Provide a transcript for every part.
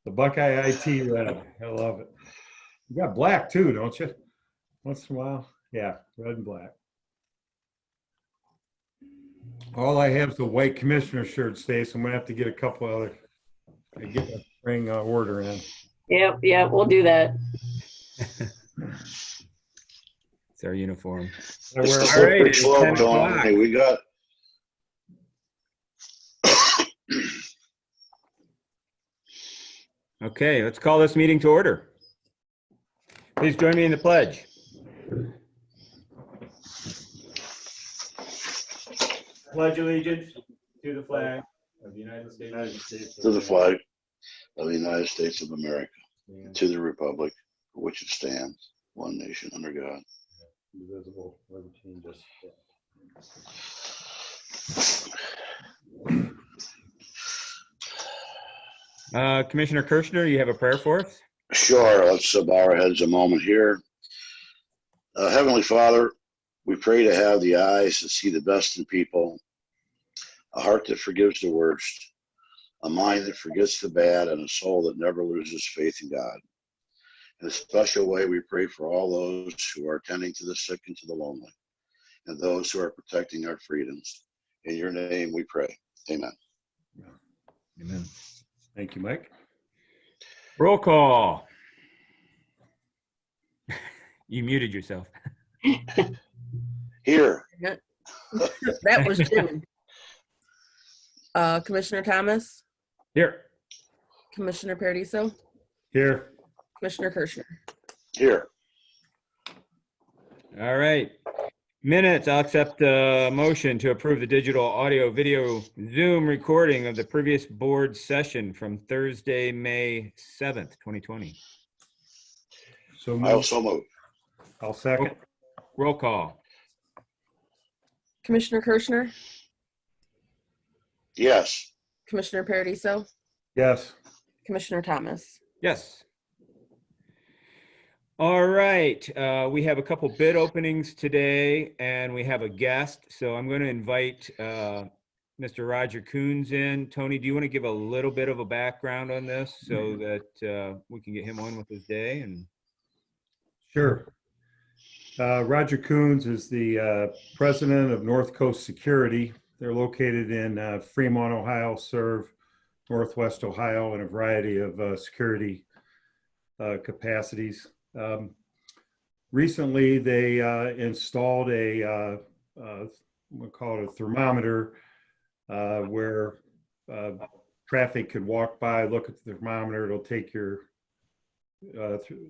The Buckeye IT red. I love it. You got black too, don't you? Once in a while. Yeah, red and black. All I have is the white commissioner shirt, Stace. I'm gonna have to get a couple other. Get a spring order in. Yep, we'll do that. It's our uniform. It's the slippery slope, Tony. We got. Okay, let's call this meeting to order. Please join me in the pledge. Pledge allegiance to the flag of the United States. To the flag of the United States of America, to the republic for which it stands, one nation under God. Indivisible, liberty and justice. Commissioner Kirschner, you have a prayer for us? Sure, let's bow our heads a moment here. Heavenly Father, we pray to have the eyes to see the best in people, a heart that forgives the worst, a mind that forgets the bad, and a soul that never loses faith in God. In a special way, we pray for all those who are tending to the sick and to the lonely, and those who are protecting our freedoms. In your name we pray. Amen. Amen. Thank you, Mike. Roll call. You muted yourself. Here. That was Jim. Commissioner Thomas, Here. Commissioner Paradiso, Here. Commissioner Kirschner. Here. All right. Minutes, I'll accept a motion to approve the digital audio video Zoom recording of the previous board session from Thursday, May 7th, 2020. So I also move. I'll second. Roll call. Commissioner Kirschner, Yes. Commissioner Paradiso, Yes. Commissioner Thomas. Yes. All right. We have a couple bid openings today and we have a guest. So I'm going to invite Mr. Roger Coons in. Tony, do you want to give a little bit of a background on this so that we can get him on with his day? And Sure. Roger Coons is the president of North Coast Security. They're located in Fremont, Ohio, serve Northwest Ohio in a variety of security capacities. Recently, they installed we'll call it a thermometer where traffic could walk by, look at the thermometer, it'll take your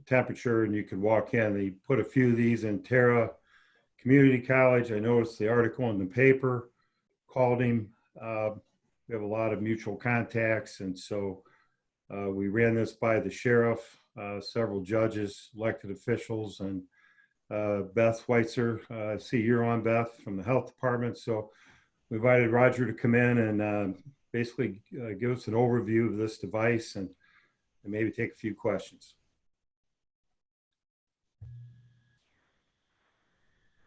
temperature and you could walk in. They put a few of these in Terra Community College. I noticed the article in the paper, called him. We have a lot of mutual contacts, and so we ran this by the sheriff, several judges, elected officials, and Beth Schweitzer. I see you're on, Beth, from the health department. So we invited Roger to come in and basically give us an overview of this device and maybe take a few questions.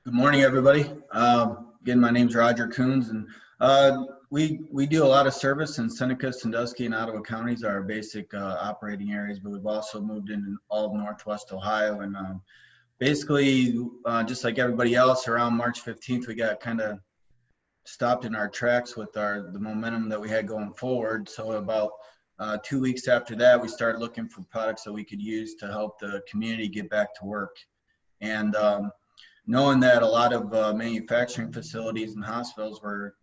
Good morning, everybody. Again, my name's Roger Coons, and we do a lot of service in Seneca, Sandusky, and Ottawa counties are our basic operating areas, but we've also moved into all of Northwest Ohio. And basically, just like everybody else, around March 15th, we got kind of stopped in our tracks with the momentum that we had going forward. So about 2 weeks after that, we started looking for products that we could use to help the community get back to work. And knowing that a lot of manufacturing facilities and hospitals were,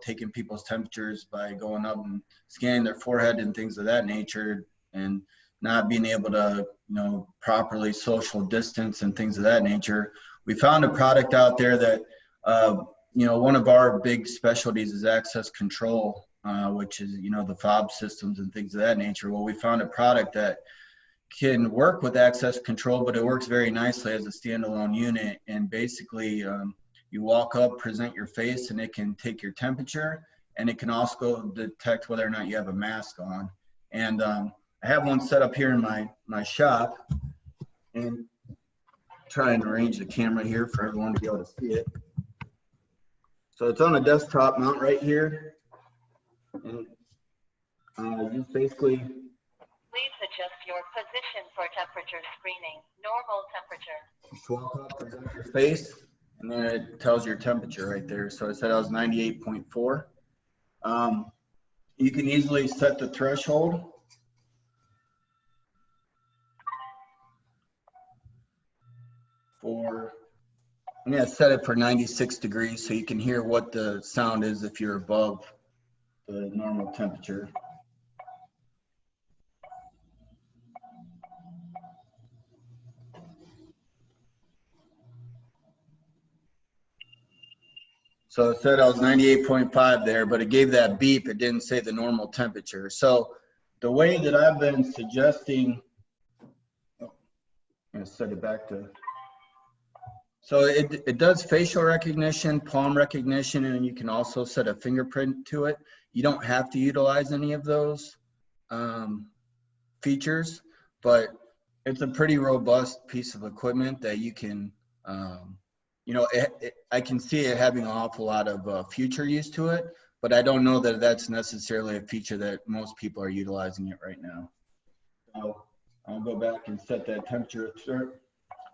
taking people's temperatures by going up and scanning their forehead and things of that nature, and not being able to, properly social distance and things of that nature, we found a product out there that, one of our big specialties is access control, which is, the fob systems and things of that nature. Well, we found a product that can work with access control, but it works very nicely as a standalone unit. And basically, you walk up, present your face, and it can take your temperature, and it can also detect whether or not you have a mask on. And I have one set up here in my shop, and try and arrange the camera here for everyone to be able to see it. So it's on a desktop mount right here, and just basically. Please adjust your position for temperature screening. Normal temperature. Just walk up, present your face, and then it tells your temperature right there. So it said I was 98.4. You can easily set the threshold. I'm gonna set it for 96 degrees so you can hear what the sound is if you're above the normal temperature. So it said I was 98.5 there, but it gave that beep. It didn't say the normal temperature. So the way that I've been suggesting, I'm gonna set it back to, so it does facial recognition, palm recognition, and you can also set a fingerprint to it. You don't have to utilize any of those features, but it's a pretty robust piece of equipment that you can, you know, I can see it having an awful lot of future use to it, but I don't know that that's necessarily a feature that most people are utilizing it right now. So I'll go back and set that temperature.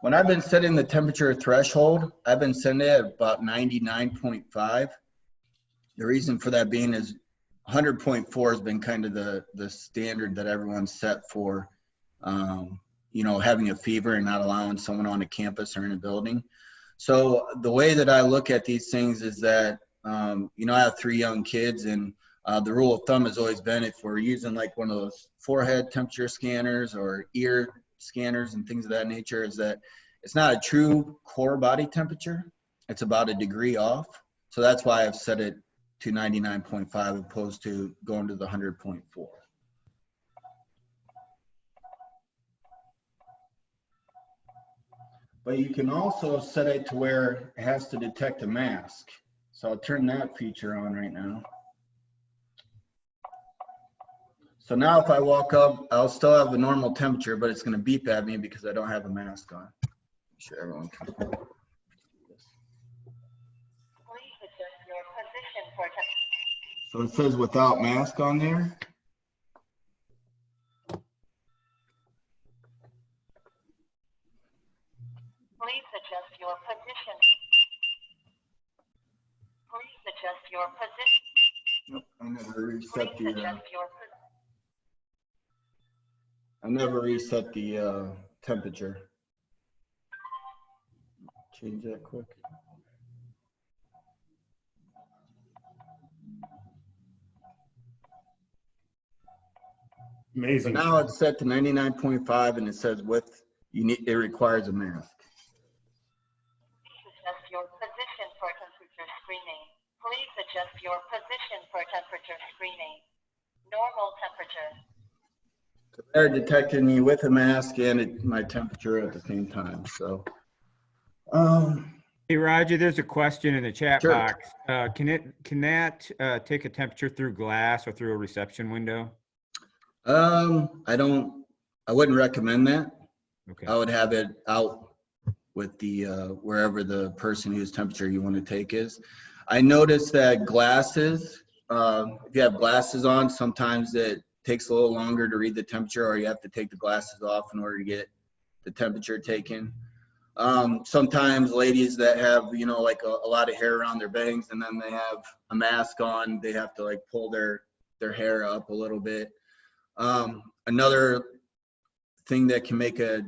When I've been setting the temperature threshold, I've been setting it at about 99.5. The reason for that being is 100.4 has been kind of the standard that everyone's set for, you know, having a fever and not allowing someone on a campus or in a building. So the way that I look at these things is that, you know, I have 3 young kids, and the rule of thumb has always been if we're using like one of those forehead temperature scanners or ear scanners and things of that nature, is that it's not a true core body temperature. It's about a degree off. So that's why I've set it to 99.5 opposed to going to the 100.4. But you can also set it to where it has to detect a mask. So I'll turn that feature on right now. So now if I walk up, I'll still have a normal temperature, but it's going to beep at me because I don't have a mask on. I'm sure everyone can. Please adjust your position for temperature. So it says without mask on there. Please adjust your position. Please adjust your position. Nope, I never reset Please adjust your position. I never reset the temperature. Change that quick. So Amazing. now it's set to 99.5, and it says it requires a mask. Please adjust your position for temperature screening. Please adjust your position for temperature screening. Normal temperature. So they're detecting me with a mask and my temperature at the same time. So, Hey, Roger, there's a question in the chat Sure. box. Can that take a temperature through glass or through a reception window? I wouldn't recommend that. Okay. I would have it out with the wherever the person whose temperature you want to take is. I noticed that glasses, if you have glasses on, sometimes it takes a little longer to read the temperature, or you have to take the glasses off in order to get the temperature taken. Sometimes ladies that have, you know, like a lot of hair around their bangs, and then they have a mask on, they have to like pull their hair up a little bit. Another thing that can make a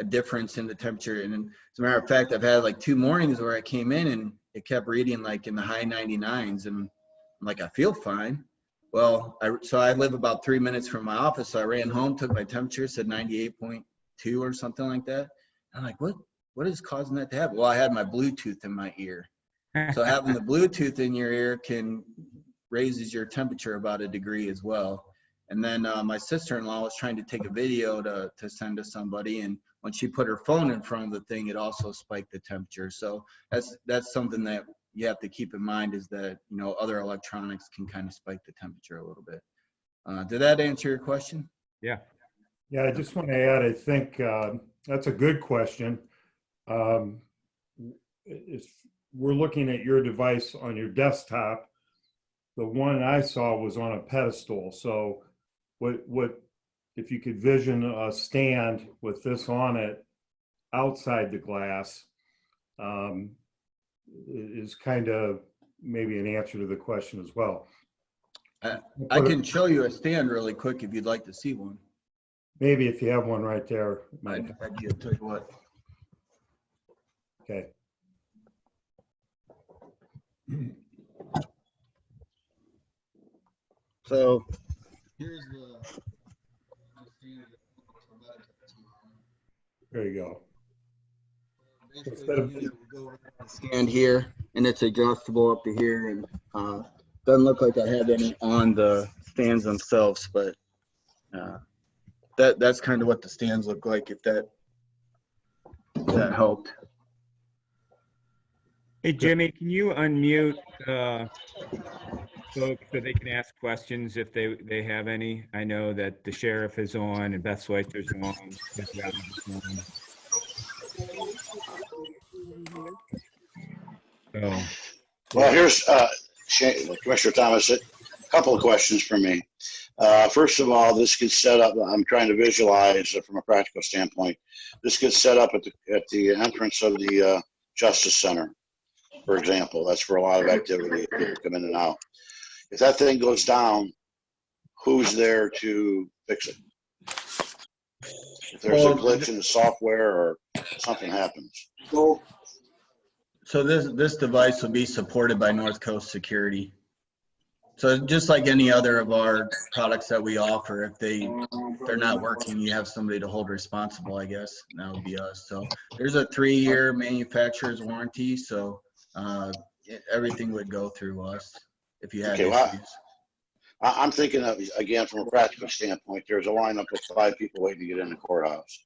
difference in the temperature, and as a matter of fact, I've had like 2 mornings where I came in and it kept reading like in the high 99s, and I'm like, I feel fine. Well, so I live about 3 minutes from my office, so I ran home, took my temperature, said 98.2 or something like that. I'm like, what is causing that to happen? Well, I had my Bluetooth in my ear. So having the Bluetooth in your ear raises your temperature about a degree as well. And then my sister-in-law was trying to take a video to send to somebody, and when she put her phone in front of the thing, it also spiked the temperature. So that's something that you have to keep in mind, is that, you know, other electronics can kind of spike the temperature a little bit. Did that answer your question? Yeah. Yeah, I just want to add, I think that's a good question. If we're looking at your device on your desktop, the one I saw was on a pedestal. So what if you could vision a stand with this on it outside the glass, is kind of maybe an answer to the question as well. I can show you a stand really quick if you'd like to see one. Maybe if you have one right there. I'd tell you what. Okay. So here's the There you go. basically you go right on the stand here, and it's adjustable up to here, and doesn't look like I have any on the stands themselves, but that's kind of what the stands look like, if that helped. Hey, Jimmy, can you unmute folks so they can ask questions if they have any? I know that the sheriff is on and Beth Schweitzer on. So, Well, here's Commissioner Thomas, a couple of questions for me. First of all, this gets set up, I'm trying to visualize from a practical standpoint. This gets set up at the entrance of the Justice Center, for example. That's where a lot of activity, people come in and out. If that thing goes down, who's there to fix it? If there's a glitch in the software or something happens. So this device will be supported by North Coast Security. So just like any other of our products that we offer, if they're not working, you have somebody to hold responsible, I guess. And that would be us. So there's a 3-year manufacturer's warranty. So everything would go through us if you had issues. I'm thinking of, again, from a practical standpoint, there's a lineup of 5 people waiting to get in the courthouse.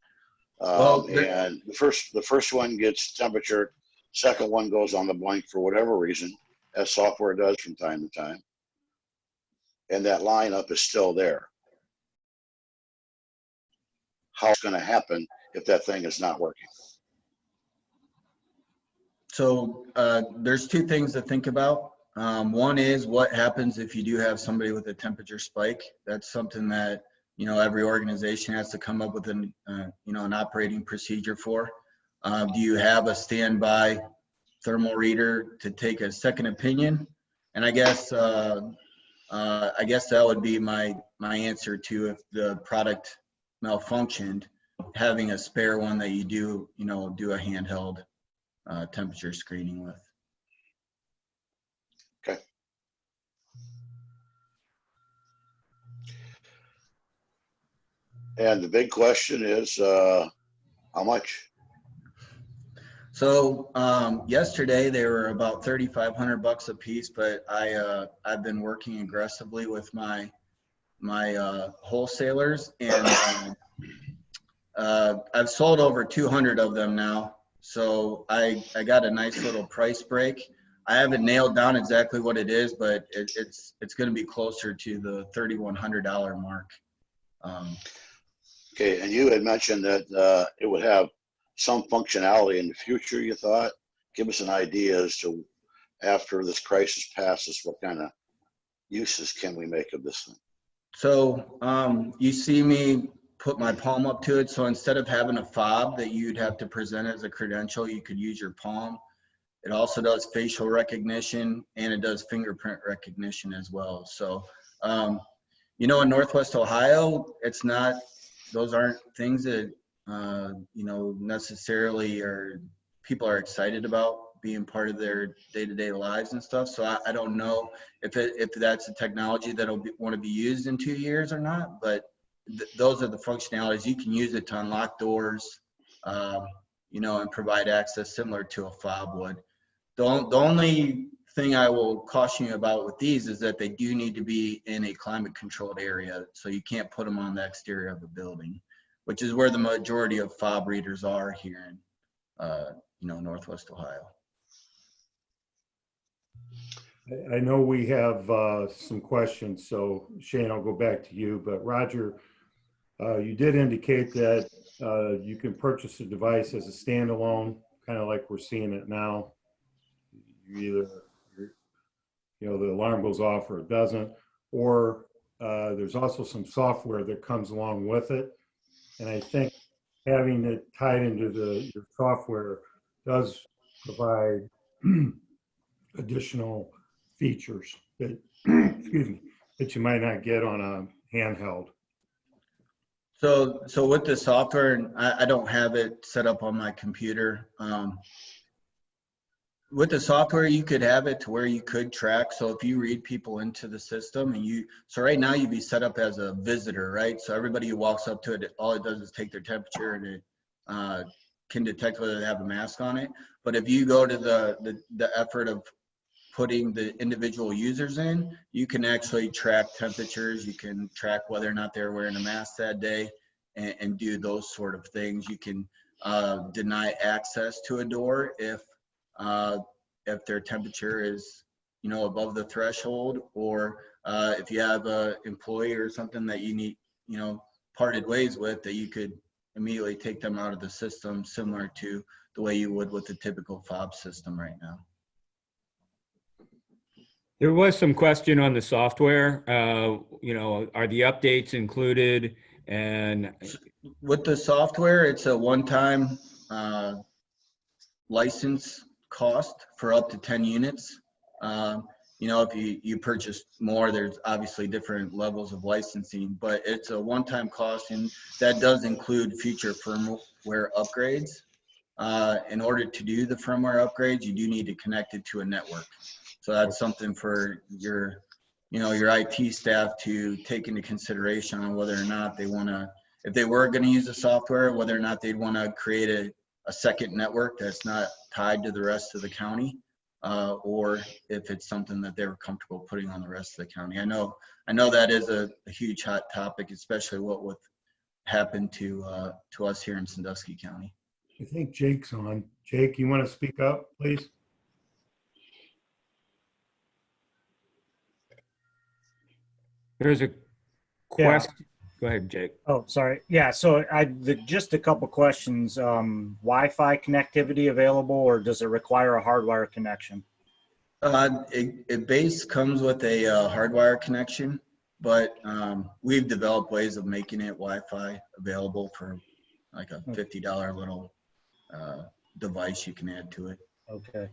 And the first one gets temperature, second one goes on the blank for whatever reason, as software does from time to time. And that lineup is still there. How's going to happen if that thing is not working? So there's 2 things to think about. One is what happens if you do have somebody with a temperature spike. That's something that, every organization has to come up with an operating procedure for. Do you have a standby thermal reader to take a second opinion? And I guess that would be my answer to, if the product malfunctioned, having a spare one that you do a handheld temperature screening with. Okay. And the big question is, how much? So yesterday they were about $3,500 a piece, but I've been working aggressively with my wholesalers, and I've sold over 200 of them now. So I got a nice little price break. I haven't nailed down exactly what it is, but it's going to be closer to the $3,100 mark. Okay, and you had mentioned that it would have some functionality in the future, you thought. Give us an idea as to, after this crisis passes, what kind of uses can we make of this thing? So you see me put my palm up to it. So instead of having a fob that you'd have to present as a credential, you could use your palm. It also does facial recognition, and it does fingerprint recognition as well. So, in Northwest Ohio, those aren't things that, necessarily people are excited about being part of their day-to-day lives and stuff. So I don't know if that's a technology that'll want to be used in 2 years or not, but those are the functionalities. You can use it to unlock doors, and provide access similar to a fob would. The only thing I will caution you about with these is that they do need to be in a climate controlled area. So you can't put them on the exterior of a building, which is where the majority of fob readers are here in, Northwest Ohio. I know we have some questions, so Shane, I'll go back to you. But Roger, you did indicate that you can purchase a device as a standalone, kind of like we're seeing it now. You either, the alarm goes off or it doesn't, or There's also some software that comes along with it. And I think having it tied into your software does provide additional features that, excuse me, that you might not get on a handheld. So with the software, and I don't have it set up on my computer. With the software, you could have it to where you could track. So if you read people into the system and so right now you'd be set up as a visitor, right? So everybody who walks up to it, all it does is take their temperature and it can detect whether they have a mask on it. But if you go to the effort of putting the individual users in, you can actually track temperatures. You can track whether or not they're wearing a mask that day and do those sort of things. You can deny access to a door if their temperature is, above the threshold, or if you have a employee or something that you need, parted ways with, that you could immediately take them out of the system, similar to the way you would with the typical fob system right now. There was some question on the software, are the updates included? And with the software, it's a one-time license cost for up to 10 units. If you purchase more, there's obviously different levels of licensing, but it's a one-time cost, and that does include future firmware upgrades. In order to do the firmware upgrades, you do need to connect it to a network. So that's something for your IT staff to take into consideration on whether or not they want to, if they were going to use the software, whether or not they'd want to create a second network that's not tied to the rest of the county, or if it's something that they were comfortable putting on the rest of the county. I know that is a huge hot topic, especially what would happen to us here in Sandusky County. I think Jake's on. Jake, you want to speak up, please? there's a question. Go ahead, Jake. Oh, sorry. Yeah, so just a couple questions. Wi-Fi connectivity available, or does it require a hardwire connection? It base comes with a hardwire connection, but we've developed ways of making it Wi-Fi available for like a $50 little device you can add to it. Okay.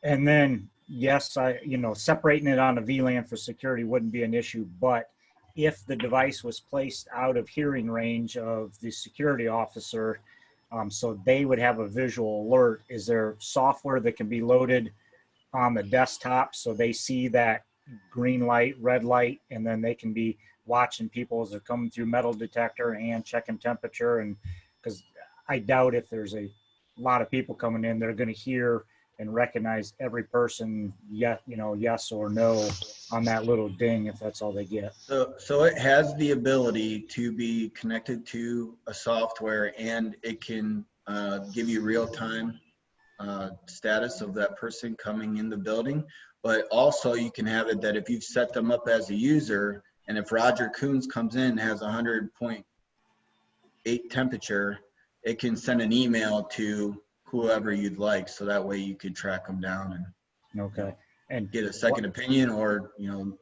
And then, yes, separating it on a VLAN for security wouldn't be an issue, but if the device was placed out of hearing range of the security officer, so they would have a visual alert, is there software that can be loaded on the desktop so they see that green light, red light, and then they can be watching people as they're coming through metal detector and checking temperature? And because I doubt if there's a lot of people coming in, they're going to hear and recognize every person, yes or no on that little ding, if that's all they get. So it has the ability to be connected to a software, and it can give you real-time status of that person coming in the building. But also you can have it that if you've set them up as a user, and if Roger Coons comes in and has 100.8 temperature, it can send an email to whoever you'd like, so that way you could track them down and get a second opinion, or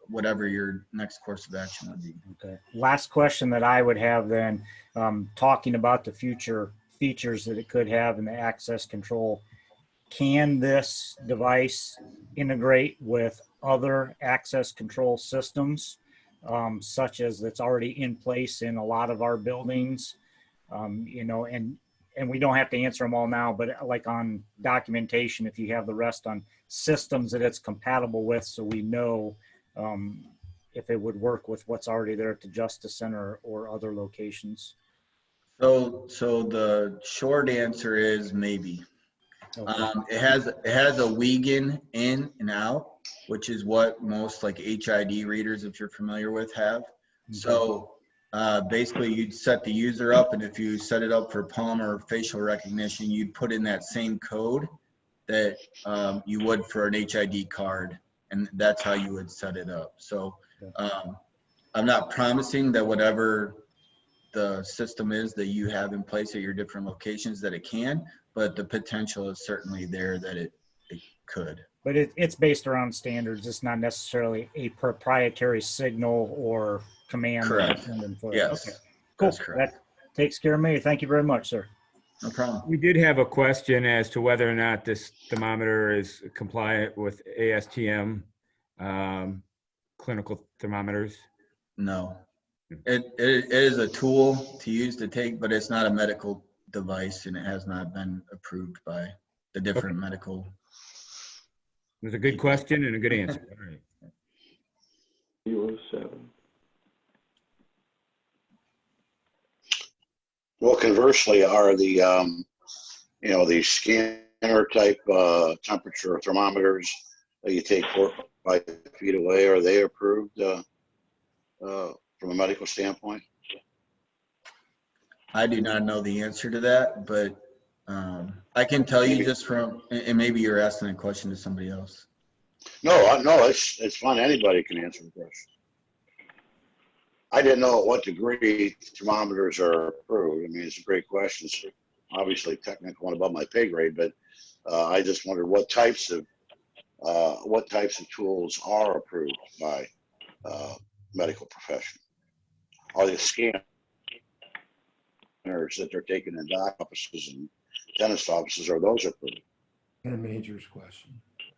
whatever your next course of action would be. Okay. Last question that I would have then, talking about the future features that it could have in the access control. Can this device integrate with other access control systems, such as that's already in place in a lot of our buildings? And we don't have to answer them all now, but like on documentation, if you have the rest on systems that it's compatible with, so we know if it would work with what's already there at the Justice Center or other locations. So the short answer is maybe. Okay. It has a Wiegand in and out, which is what most like HID readers, if you're familiar with, have. So basically you'd set the user up, and if you set it up for palm or facial recognition, you'd put in that same code that you would for an HID card, and that's how you would set it up. So I'm not promising that whatever the system is that you have in place at your different locations that it can, but the potential is certainly there that it could. But it's based around standards. It's not necessarily a proprietary signal or command. that Correct. you send them for. Yes, Okay, cool. that's correct. That takes care of me. Thank you very much, sir. No problem. We did have a question as to whether or not this thermometer is compliant with ASTM clinical thermometers. No, it is a tool to use to take, but it's not a medical device, and it has not been approved by the different medical. It was a good question and a good answer. All right. 07. Well, conversely, are the the scanner type temperature thermometers that you take 4 or 5 feet away, are they approved from a medical standpoint? I do not know the answer to that, but I can tell you just from, and maybe you're asking a question to somebody else. No, it's fine. Anybody can answer the question. I didn't know at what degree thermometers are approved. I mean, it's a great question. It's obviously technical and above my pay grade, but I just wondered what types of tools are approved by medical profession. Are the scanners that they're taking in doc offices and dentist offices, are those approved Ken Major's question.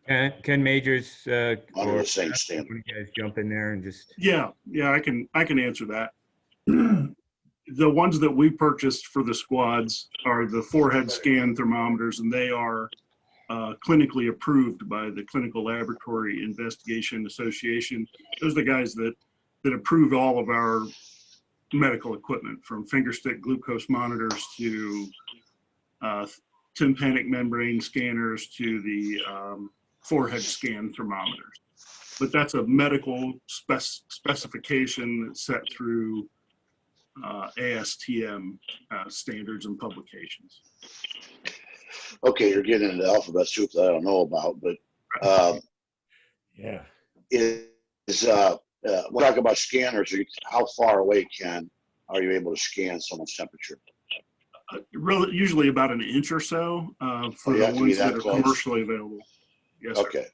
Ken Majors, under or the same one standard? of you guys jump in there and just. Yeah, I can answer that. The ones that we purchased for the squads are the forehead scan thermometers, and they are clinically approved by the Clinical Laboratory Investigation Association. Those are the guys that approve all of our medical equipment, from finger stick glucose monitors to tympanic membrane scanners to the forehead scan thermometers. But that's a medical specification that's set through ASTM standards and publications. Okay, you're getting into alphabet soup that I don't know about, but Yeah. we'll talk about scanners. How far away are you able to scan someone's temperature? Usually about an inch or so for You the have to be ones that that are close? commercially available. Yes, sir. Okay.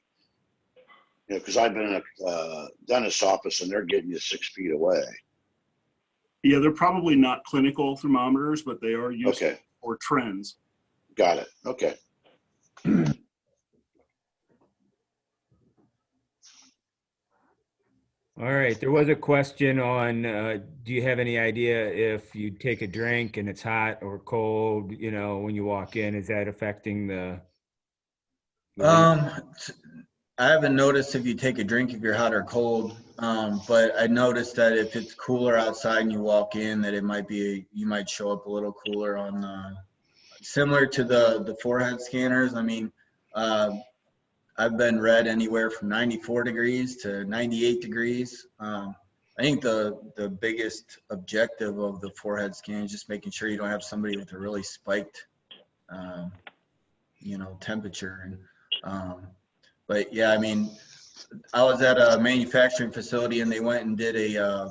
Because I've been in a dentist's office and they're getting you 6 feet away. Yeah, they're probably not clinical thermometers, but they are used Okay, for trends. got it. Okay. All right, there was a question on, do you have any idea if you take a drink and it's hot or cold, when you walk in, is that affecting the? I haven't noticed if you take a drink if you're hot or cold, but I noticed that if it's cooler outside and you walk in, that you might show up a little cooler on similar to the forehead scanners. I mean, I've been read anywhere from 94 degrees to 98 degrees. I think the biggest objective of the forehead scan is just making sure you don't have somebody with a really spiked, temperature. But yeah, I mean, I was at a manufacturing facility and they went and did a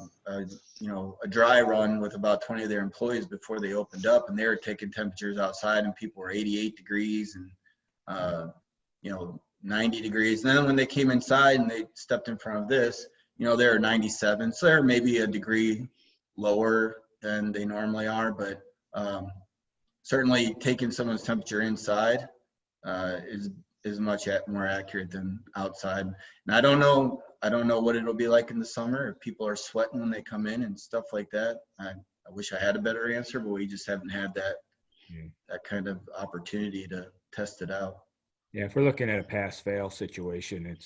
dry run with about 20 of their employees before they opened up, and they were taking temperatures outside and people were 88 degrees and 90 degrees. And then when they came inside and they stepped in front of this, they were 97. So they're maybe a degree lower than they normally are, but certainly taking someone's temperature inside is much more accurate than outside. And I don't know what it'll be like in the summer if people are sweating when they come in and stuff like that. I wish I had a better answer, but we just haven't had that kind of opportunity to test it out. Yeah, if we're looking at a pass-fail situation,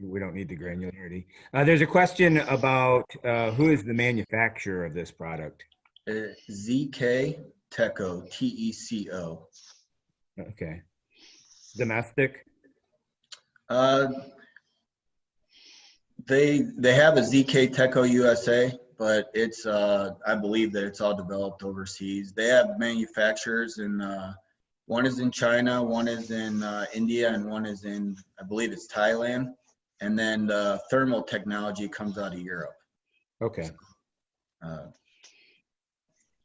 we don't need the granularity. There's a question about who is the manufacturer of this product? ZK Teco, TECO. Okay. Domestic? They have a ZK Teco USA, but it's I believe that it's all developed overseas. They have manufacturers in one is in China, one is in India, and one is in, I believe it's Thailand. And then the thermal technology comes out of Europe. Okay.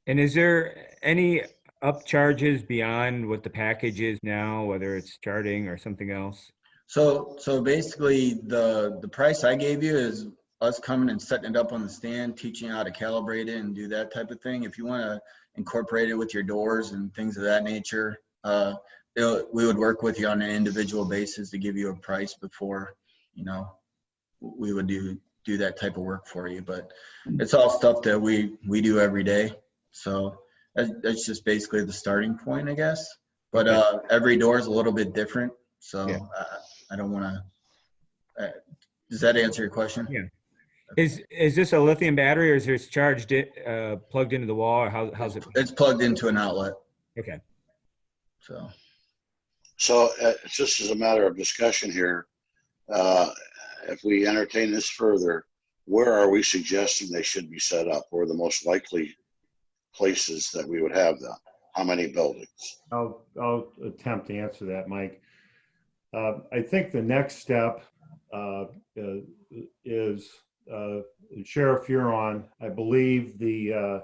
And is there any upcharges beyond what the package is now, whether it's charting or something else? So basically, the price I gave you is us coming and setting it up on the stand, teaching you how to calibrate it and do that type of thing. If you want to incorporate it with your doors and things of that nature, we would work with you on an individual basis to give you a price before, you know, we would do that type of work for you. But it's all stuff that we do every day. So that's just basically the starting point, I guess. But every door is a little bit different. So Yeah. I don't want to. Does that answer your question? Yeah. Is this a lithium battery, or is it charged plugged into the wall, or how's it? It's plugged into an outlet. Okay. So it's just as a matter of discussion here, if we entertain this further, where are we suggesting they should be set up? Or the most likely places that we would have them? How many buildings? I'll attempt to answer that, Mike. I think the next step is Sheriff Huron. I believe we're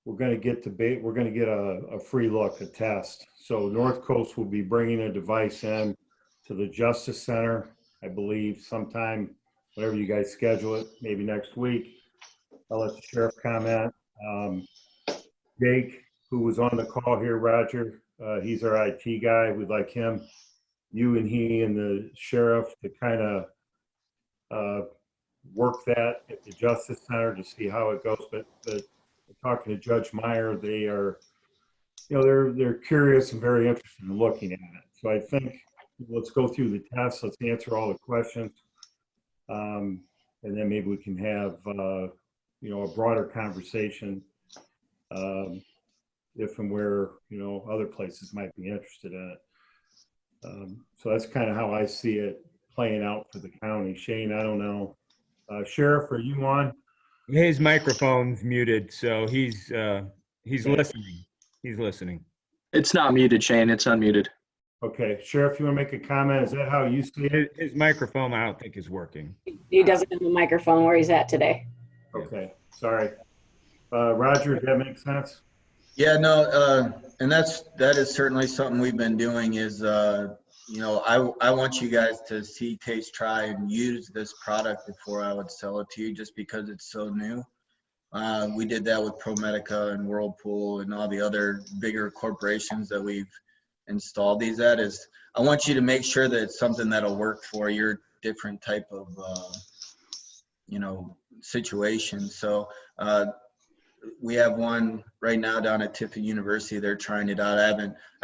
going to get a free look, a test. So North Coast will be bringing a device in to the Justice Center, I believe sometime, whenever you guys schedule it, maybe next week. I'll let the sheriff comment. Jake, who was on the call here, Roger, he's our IT guy. We'd like him, you and he and the sheriff to kind of work that at the Justice Center to see how it goes. But talking to Judge Meyer, they are, they're curious and very interested in looking at it. So I think let's go through the test. Let's answer all the questions. And then maybe we can have, a broader conversation if and where, other places might be interested in it. So that's kind of how I see it playing out for the county. Shane, I don't know. Sheriff, are you on? His microphone's muted, so he's listening. He's listening. It's not muted, Shane. It's unmuted. Okay. Sheriff, you want to make a comment? Is that how you see it? His microphone, I don't think, is working. He doesn't have a microphone where he's at today. Okay. Sorry. Roger, does that make sense? Yeah, no, and that is certainly something we've been doing is, I want you guys to see, taste, try, and use this product before I would sell it to you just because it's so new. We did that with ProMedica and Whirlpool and all the other bigger corporations that we've installed these at. Is I want you to make sure that it's something that'll work for your different type of, situation. So we have one right now down at Tiffin University. They're trying it out. I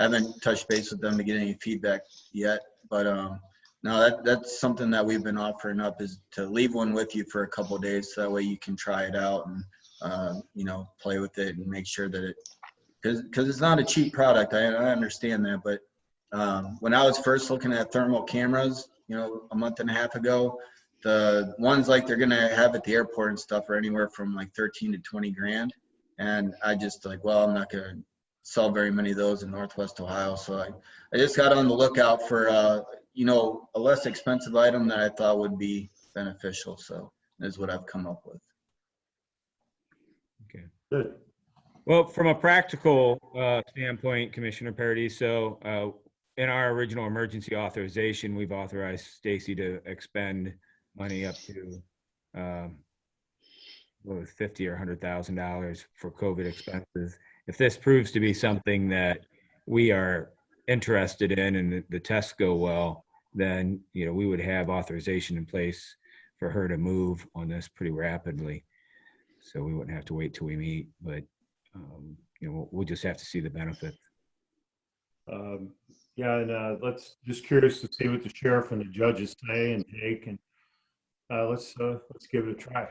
haven't touched base with them to get any feedback yet, but no, that's something that we've been offering up is to leave one with you for a couple of days. So that way you can try it out and, play with it and make sure that it, because it's not a cheap product. I understand that. But when I was first looking at thermal cameras, a month and a half ago, the ones like they're going to have at the airport and stuff are anywhere from like 13 to 20 grand. And I just I'm not going to sell very many of those in Northwest Ohio. So I just got on the lookout for, a less expensive item that I thought would be beneficial. So that's what I've come up with. Okay. Good. Well, from a practical standpoint, Commissioner Paradiso, in our original emergency authorization, we've authorized Stacy to expend money up to $50,000 or $100,000 for COVID expenses. If this proves to be something that we are interested in and the tests go well, then we would have authorization in place for her to move on this pretty rapidly. So we wouldn't have to wait till we meet, but we'll just have to see the benefit. Yeah, and let's just curious to see what the sheriff and the judges say and take, and let's give it a try.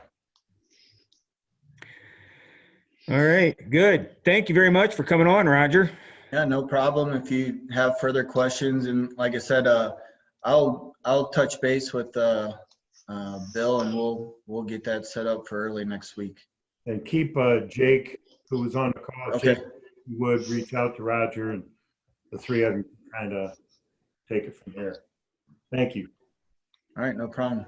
All right, good. Thank you very much for coming on, Roger. Yeah, no problem. If you have further questions, and like I said, I'll touch base with Bill, and we'll get that set up for early next week. And keep Jake, who was on the call. Okay. Jake would reach out to Roger, and the three of them kind of take it from there. Thank you. All right, no problem.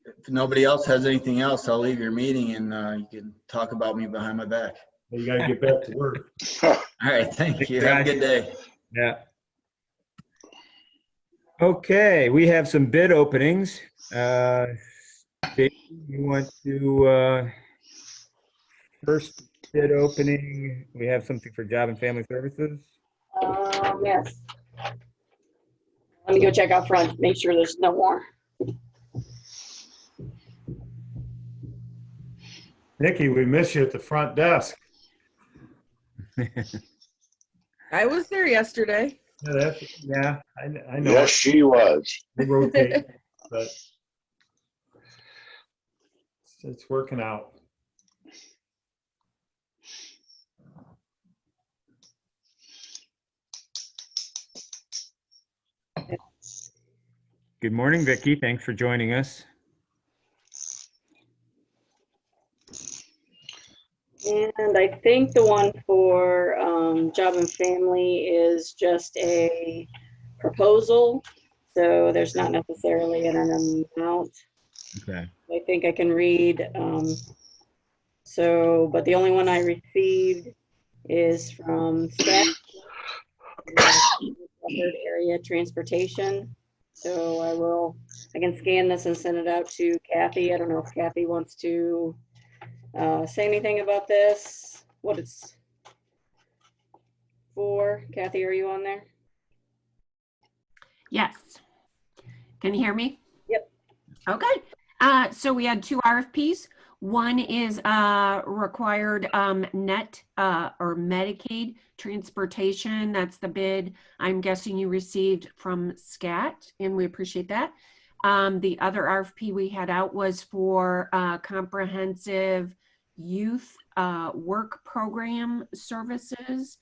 If nobody else has anything else, I'll leave your meeting and you can talk about me behind my back. You got to get back to work. All right, thank you. Have a good day. Yeah. Okay, we have some bid openings. Dave, you want to, first bid opening, we have something for Job and Family Services. Yes. Let me go check out front, make sure there's no more. Nikki, we miss you at the front desk. I was there yesterday. Yeah, I know. Yes, she was. We rotate, but it's working out. Good morning, Vicki. Thanks for joining us. And I think the one for Job and Family is just a proposal. So there's not necessarily an amount. Okay. I think I can read. But the only one I received is from staff, area transportation. So I can scan this and send it out to Kathy. I don't know if Kathy wants to say anything about this, what it's for. Kathy, are you on there? Yes. Can you hear me? Yep. Okay. So we had 2 RFPs. One is required net or Medicaid transportation. That's the bid I'm guessing you received from SCAT, and we appreciate that. The other RFP we had out was for comprehensive youth work program services,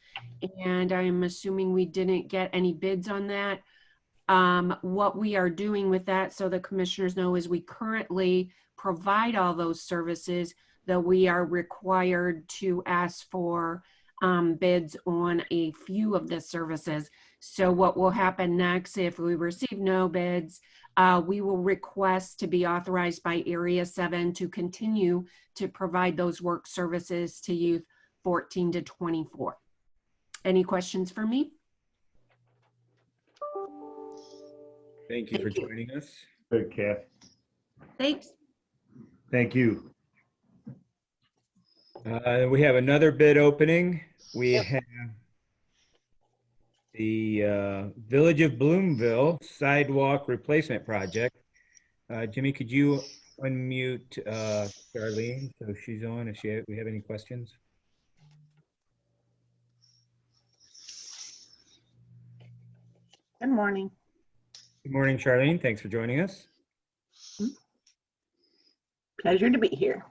and I'm assuming we didn't get any bids on that. What we are doing with that, so the commissioners know, is we currently provide all those services, though we are required to ask for bids on a few of the services. So what will happen next, if we receive no bids, we will request to be authorized by Area 7 to continue to provide those work services to youth 14 to 24. Any questions for me? Thank you for joining us. Good, Kath. Thanks. Thank you. We have another bid opening. We have the Village of Bloomville Sidewalk Replacement Project. Jimmy, could you unmute Charlene so she's on if we have any questions? Good morning. Good morning, Charlene. Thanks for joining us. Pleasure to be here.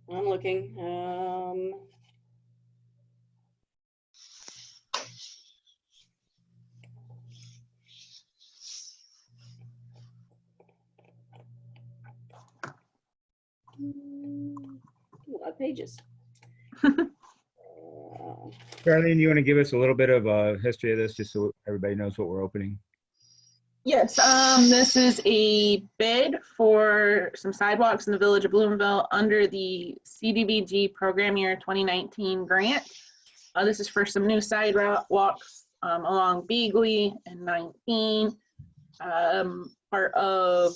I'm looking. A lot of pages. Charlene, you want to give us a little bit of a history of this just so everybody knows what we're opening? Yes, this is a bid for some sidewalks in the Village of Bloomville under the CDBG program year 2019 grant. This is for some new sidewalks along Beagley and 19, part of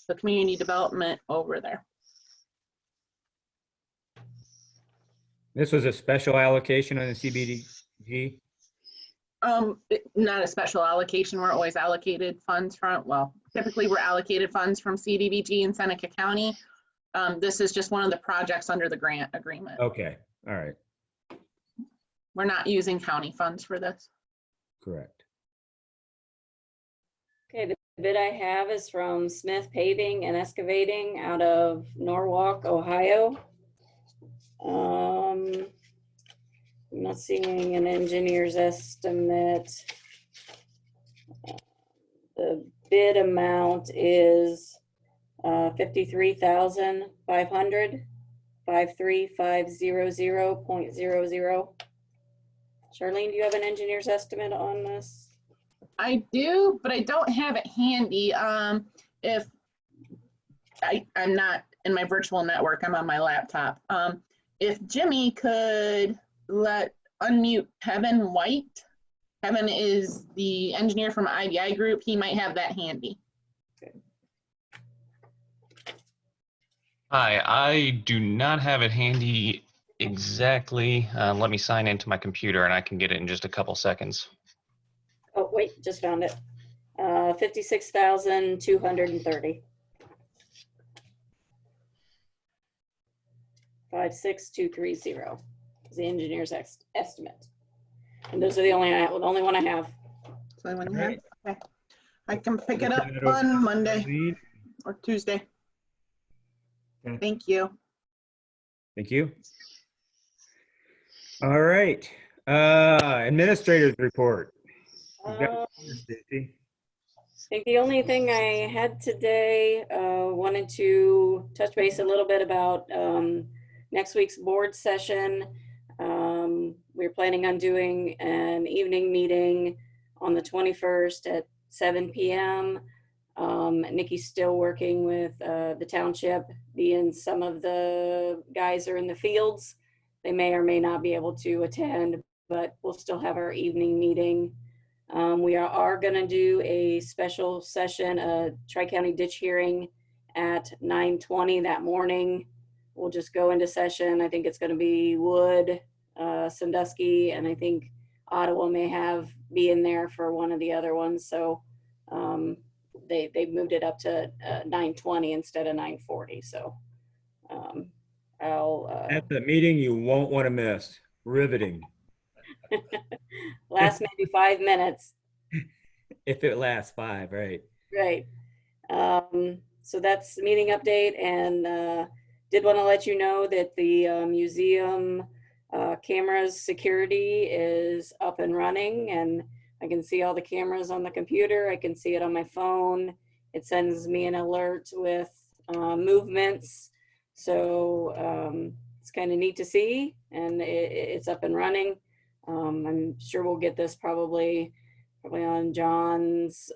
the community development over there. This was a special allocation on the CDBG? Not a special allocation. We're always allocated funds from, well, typically we're allocated funds from CDBG in Seneca County. This is just one of the projects under the grant agreement. Okay, all right. We're not using county funds for this. Correct. Okay, the bid I have is from Smith Paving and Excavating out of Norwalk, Ohio. I'm not seeing an engineer's estimate. The bid amount is $53,500, 53500.00. Charlene, do you have an engineer's estimate on this? I do, but I don't have it handy. If I'm not in my virtual network, I'm on my laptop. If Jimmy could let unmute Kevin White. Kevin is the engineer from IBI Group. He might have that handy. Hi, I do not have it handy exactly. Let me sign into my computer and I can get it in just a couple seconds. Oh, wait, just found it. 56,230. 56230 is the engineer's estimate. And those are the only one I have. So I went ahead. Okay. I can pick it up on Monday or Tuesday. Okay. Thank you. Thank you. All right. Administrator's report. You've got Stacy. I think the only thing I had today, wanted to touch base a little bit about next week's board session. We're planning on doing an evening meeting on the 21st at 7 p.m. Nikki's still working with the township, being some of the guys are in the fields. They may or may not be able to attend, but we'll still have our evening meeting. We are going to do a special session, a Tri-County ditch hearing at 9:20 that morning. We'll just go into session. I think it's going to be Wood, Sandusky, and I think Ottawa may be in there for one of the other ones. So they moved it up to 9:20 instead of 9:40. So At the meeting you won't want to miss. Riveting. last maybe 5 minutes. If it lasts 5, right? Right. So that's the meeting update, and did want to let you know that the museum cameras security is up and running, and I can see all the cameras on the computer. I can see it on my phone. It sends me an alert with movements. So it's kind of neat to see, and it's up and running. I'm sure we'll get this probably on John's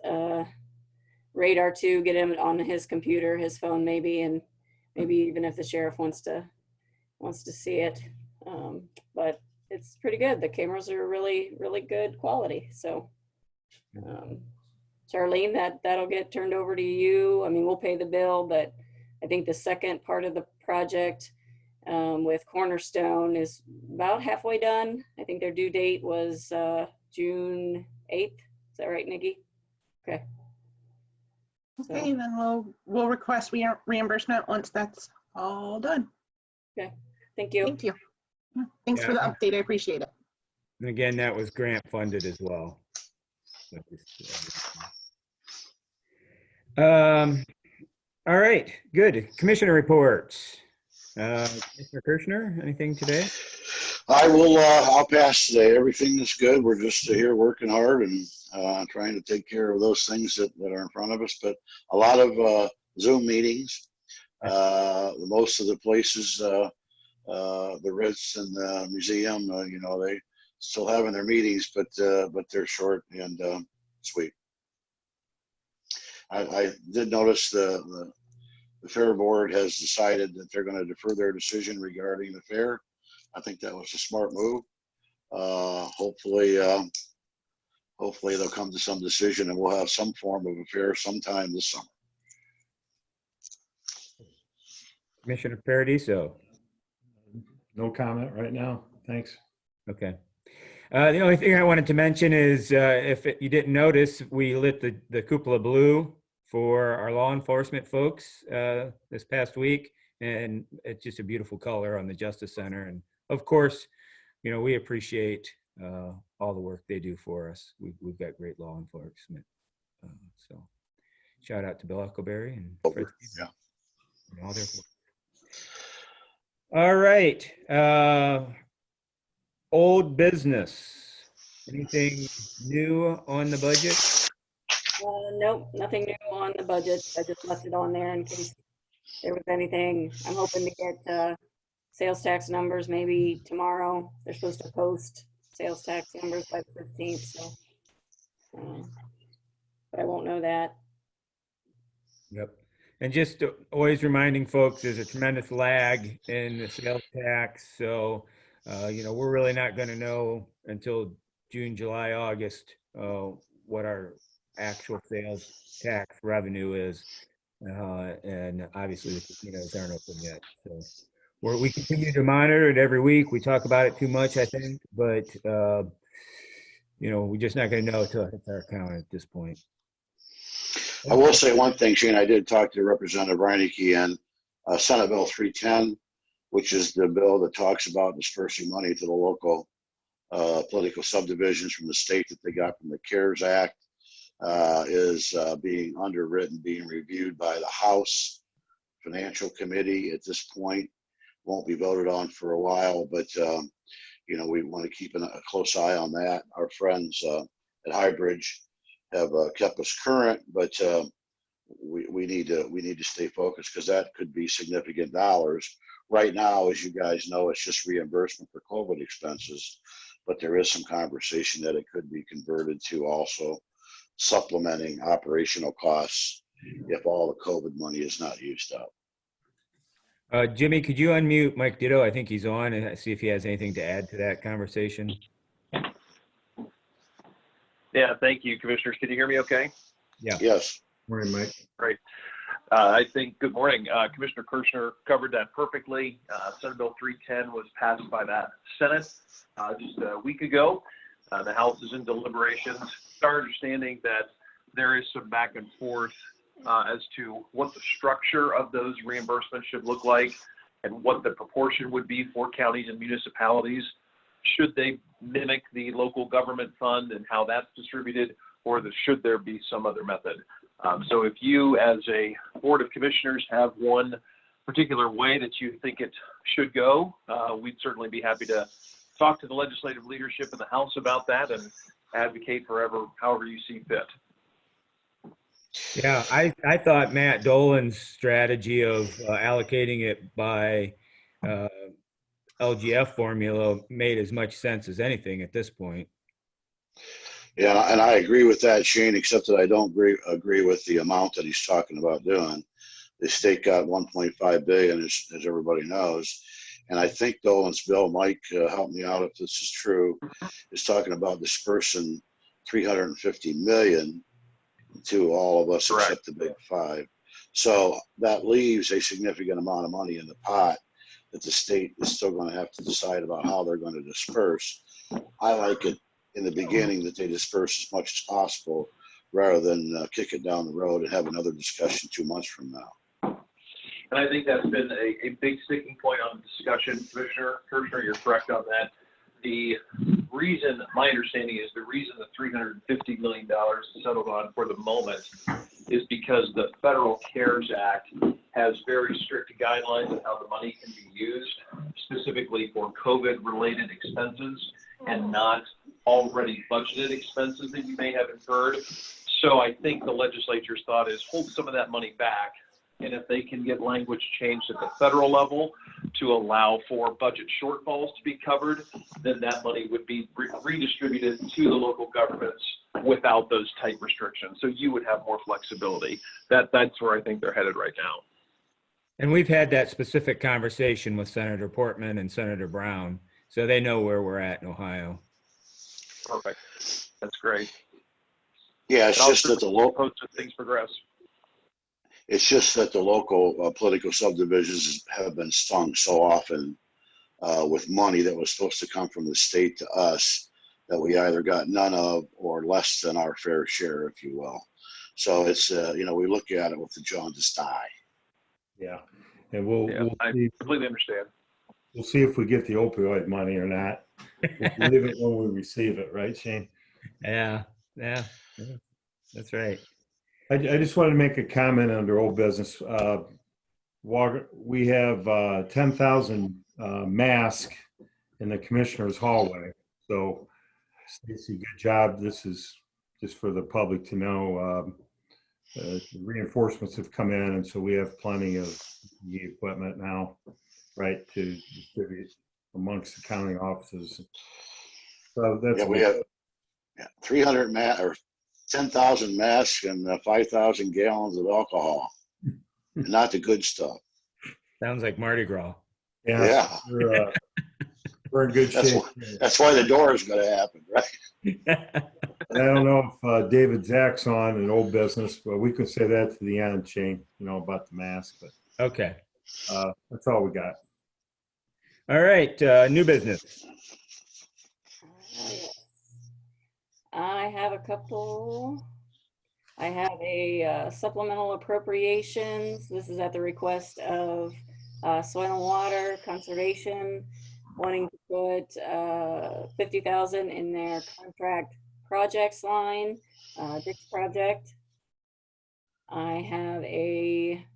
radar too, get him on his computer, his phone maybe, and maybe even if the sheriff wants to see it. But it's pretty good. The cameras are really, really good quality. So Charlene, that'll get turned over to you. I mean, we'll pay the bill, but I think the second part of the project with Cornerstone is about halfway done. I think their due date was June 8th. Is that right, Nikki? Okay. Okay, then we'll request reimbursement once that's all done. Okay, thank you. Thank you. Thanks for the update. I appreciate it. And again, that was grant funded as well. All right, good. Commissioner reports. Commissioner Kirschner, anything today? I'll pass today. Everything is good. We're just here working hard and trying to take care of those things that are in front of us. But a lot of Zoom meetings. Most of the places, the Ritz and the museum, they still having their meetings, but they're short and sweet. I did notice the fair board has decided that they're going to defer their decision regarding the fair. I think that was a smart move. Hopefully they'll come to some decision and we'll have some form of a fair sometime this summer. Commissioner Paradiso. No comment right now. Thanks. Okay. The only thing I wanted to mention is if you didn't notice, we lit the cupola blue for our law enforcement folks this past week, and it's just a beautiful color on the Justice Center. And of course, we appreciate all the work they do for us. We've got great law enforcement. So shout out to Bill Huckleberry and Fred Yeah. and all their work. All right. Old business. Anything new on the budget? Nope, nothing new on the budget. I just left it on there in case there was anything. I'm hoping to get sales tax numbers maybe tomorrow. They're supposed to post sales tax numbers by the 15th, so but I won't know that. Yep. And just always reminding folks, there's a tremendous lag in the sales tax. So we're really not going to know until June, July, August, what our actual sales tax revenue is. And obviously the casinos aren't open yet. So we continue to monitor it every week. We talk about it too much, I think, but we're just not going to know until it hits our account at this point. I will say one thing, Shane. I did talk to Representative Reinhart and Senate Bill 310, which is the bill that talks about dispersing money to the local political subdivisions from the state that they got from the CARES Act, is being underwritten, being reviewed by the House Financial Committee at this point. Won't be voted on for a while, but we want to keep a close eye on that. Our friends at Highbridge have kept us current, but we need to stay focused because that could be significant dollars. Right now, as you guys know, it's just reimbursement for COVID expenses, but there is some conversation that it could be converted to also supplementing operational costs if all the COVID money is not used up. Jimmy, could you unmute Mike Dittoe? I think he's on, and see if he has anything to add to that conversation. Yeah, thank you, Commissioners. Can you hear me okay? Yeah. Yes. Morning, Mike. Great. Good morning. Commissioner Kirchner covered that perfectly. Senate Bill 310 was passed by that Senate just a week ago. The House is in deliberations. It's our understanding that there is some back and forth as to what the structure of those reimbursements should look like and what the proportion would be for counties and municipalities. Should they mimic the local government fund and how that's distributed, or should there be some other method? So if you, as a Board of Commissioners, have one particular way that you think it should go, we'd certainly be happy to talk to the legislative leadership in the House about that and advocate however you see fit. Yeah, I thought Matt Dolan's strategy of allocating it by LGF formula made as much sense as anything at this point. Yeah, and I agree with that, Shane, except that I don't agree with the amount that he's talking about doing. The state got 1.5 billion, as everybody knows. And I think Dolan's bill, Mike, help me out if this is true, is talking about dispersing 350 million to all of us. Correct. Except the big five. So that leaves a significant amount of money in the pot that the state is still going to have to decide about how they're going to disperse. I like it in the beginning that they disperse as much as possible rather than kick it down the road and have another discussion 2 months from now. And I think that's been a big sticking point on the discussion. Commissioner Kirchner, you're correct on that. The reason, my understanding is the reason the $350 million is settled on for the moment is because the Federal CARES Act has very strict guidelines on how the money can be used, specifically for COVID-related expenses and not already budgeted expenses that you may have incurred. So I think the legislature's thought is hold some of that money back, and if they can get language changed at the federal level to allow for budget shortfalls to be covered, then that money would be redistributed to the local governments without those tight restrictions. So you would have more flexibility. That's where I think they're headed right now. And we've had that specific conversation with Senator Portman and Senator Brown, so they know where we're at in Ohio. Perfect. That's great. Yeah, it's just that the local things progress. It's just that the local political subdivisions have been stung so often with money that was supposed to come from the state to us that we either got none of or less than our fair share, if you will. So it's, we look at it with the jaundiced eye. Yeah. And we'll I see, completely understand. we'll see if we get the opioid money or not. We'll believe it when we receive it, right, Shane? Yeah, that's right. I just wanted to make a comment under old business. We have 10,000 masks in the commissioner's hallway. So, Stacy, good job. This is just for the public to know. Reinforcements have come in, and so we have plenty of the equipment now, right, to distribute amongst the county offices. So that's we have 300 or 10,000 masks and 5,000 gallons of alcohol, and not the good stuff. Sounds like Mardi Gras. Yeah. We're in good shape. That's why the door is going to happen, right? And I don't know if David Zach's on in old business, but we can say that to the end, Shane, about the mask, but Okay. that's all we got. All right, new business. I have a couple. I have a supplemental appropriations. This is at the request of Soil and Water Conservation, wanting to put 50,000 in their contract projects line, Dick's project. I have a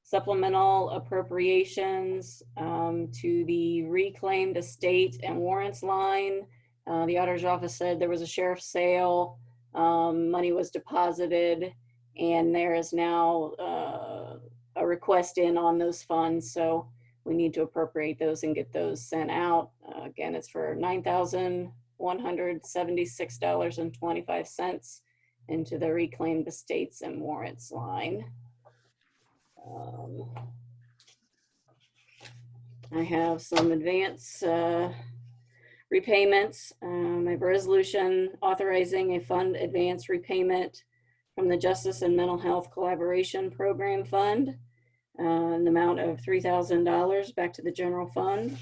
supplemental appropriations to the reclaimed estate and warrants line. The auditor's office said there was a sheriff's sale, money was deposited, and there is now a request in on those funds. So we need to appropriate those and get those sent out. Again, it's for $9,176.25 into the reclaimed estates and warrants line. I have some advance repayments. I have a resolution authorizing a fund advance repayment from the Justice and Mental Health Collaboration Program Fund, an amount of $3,000 back to the general fund.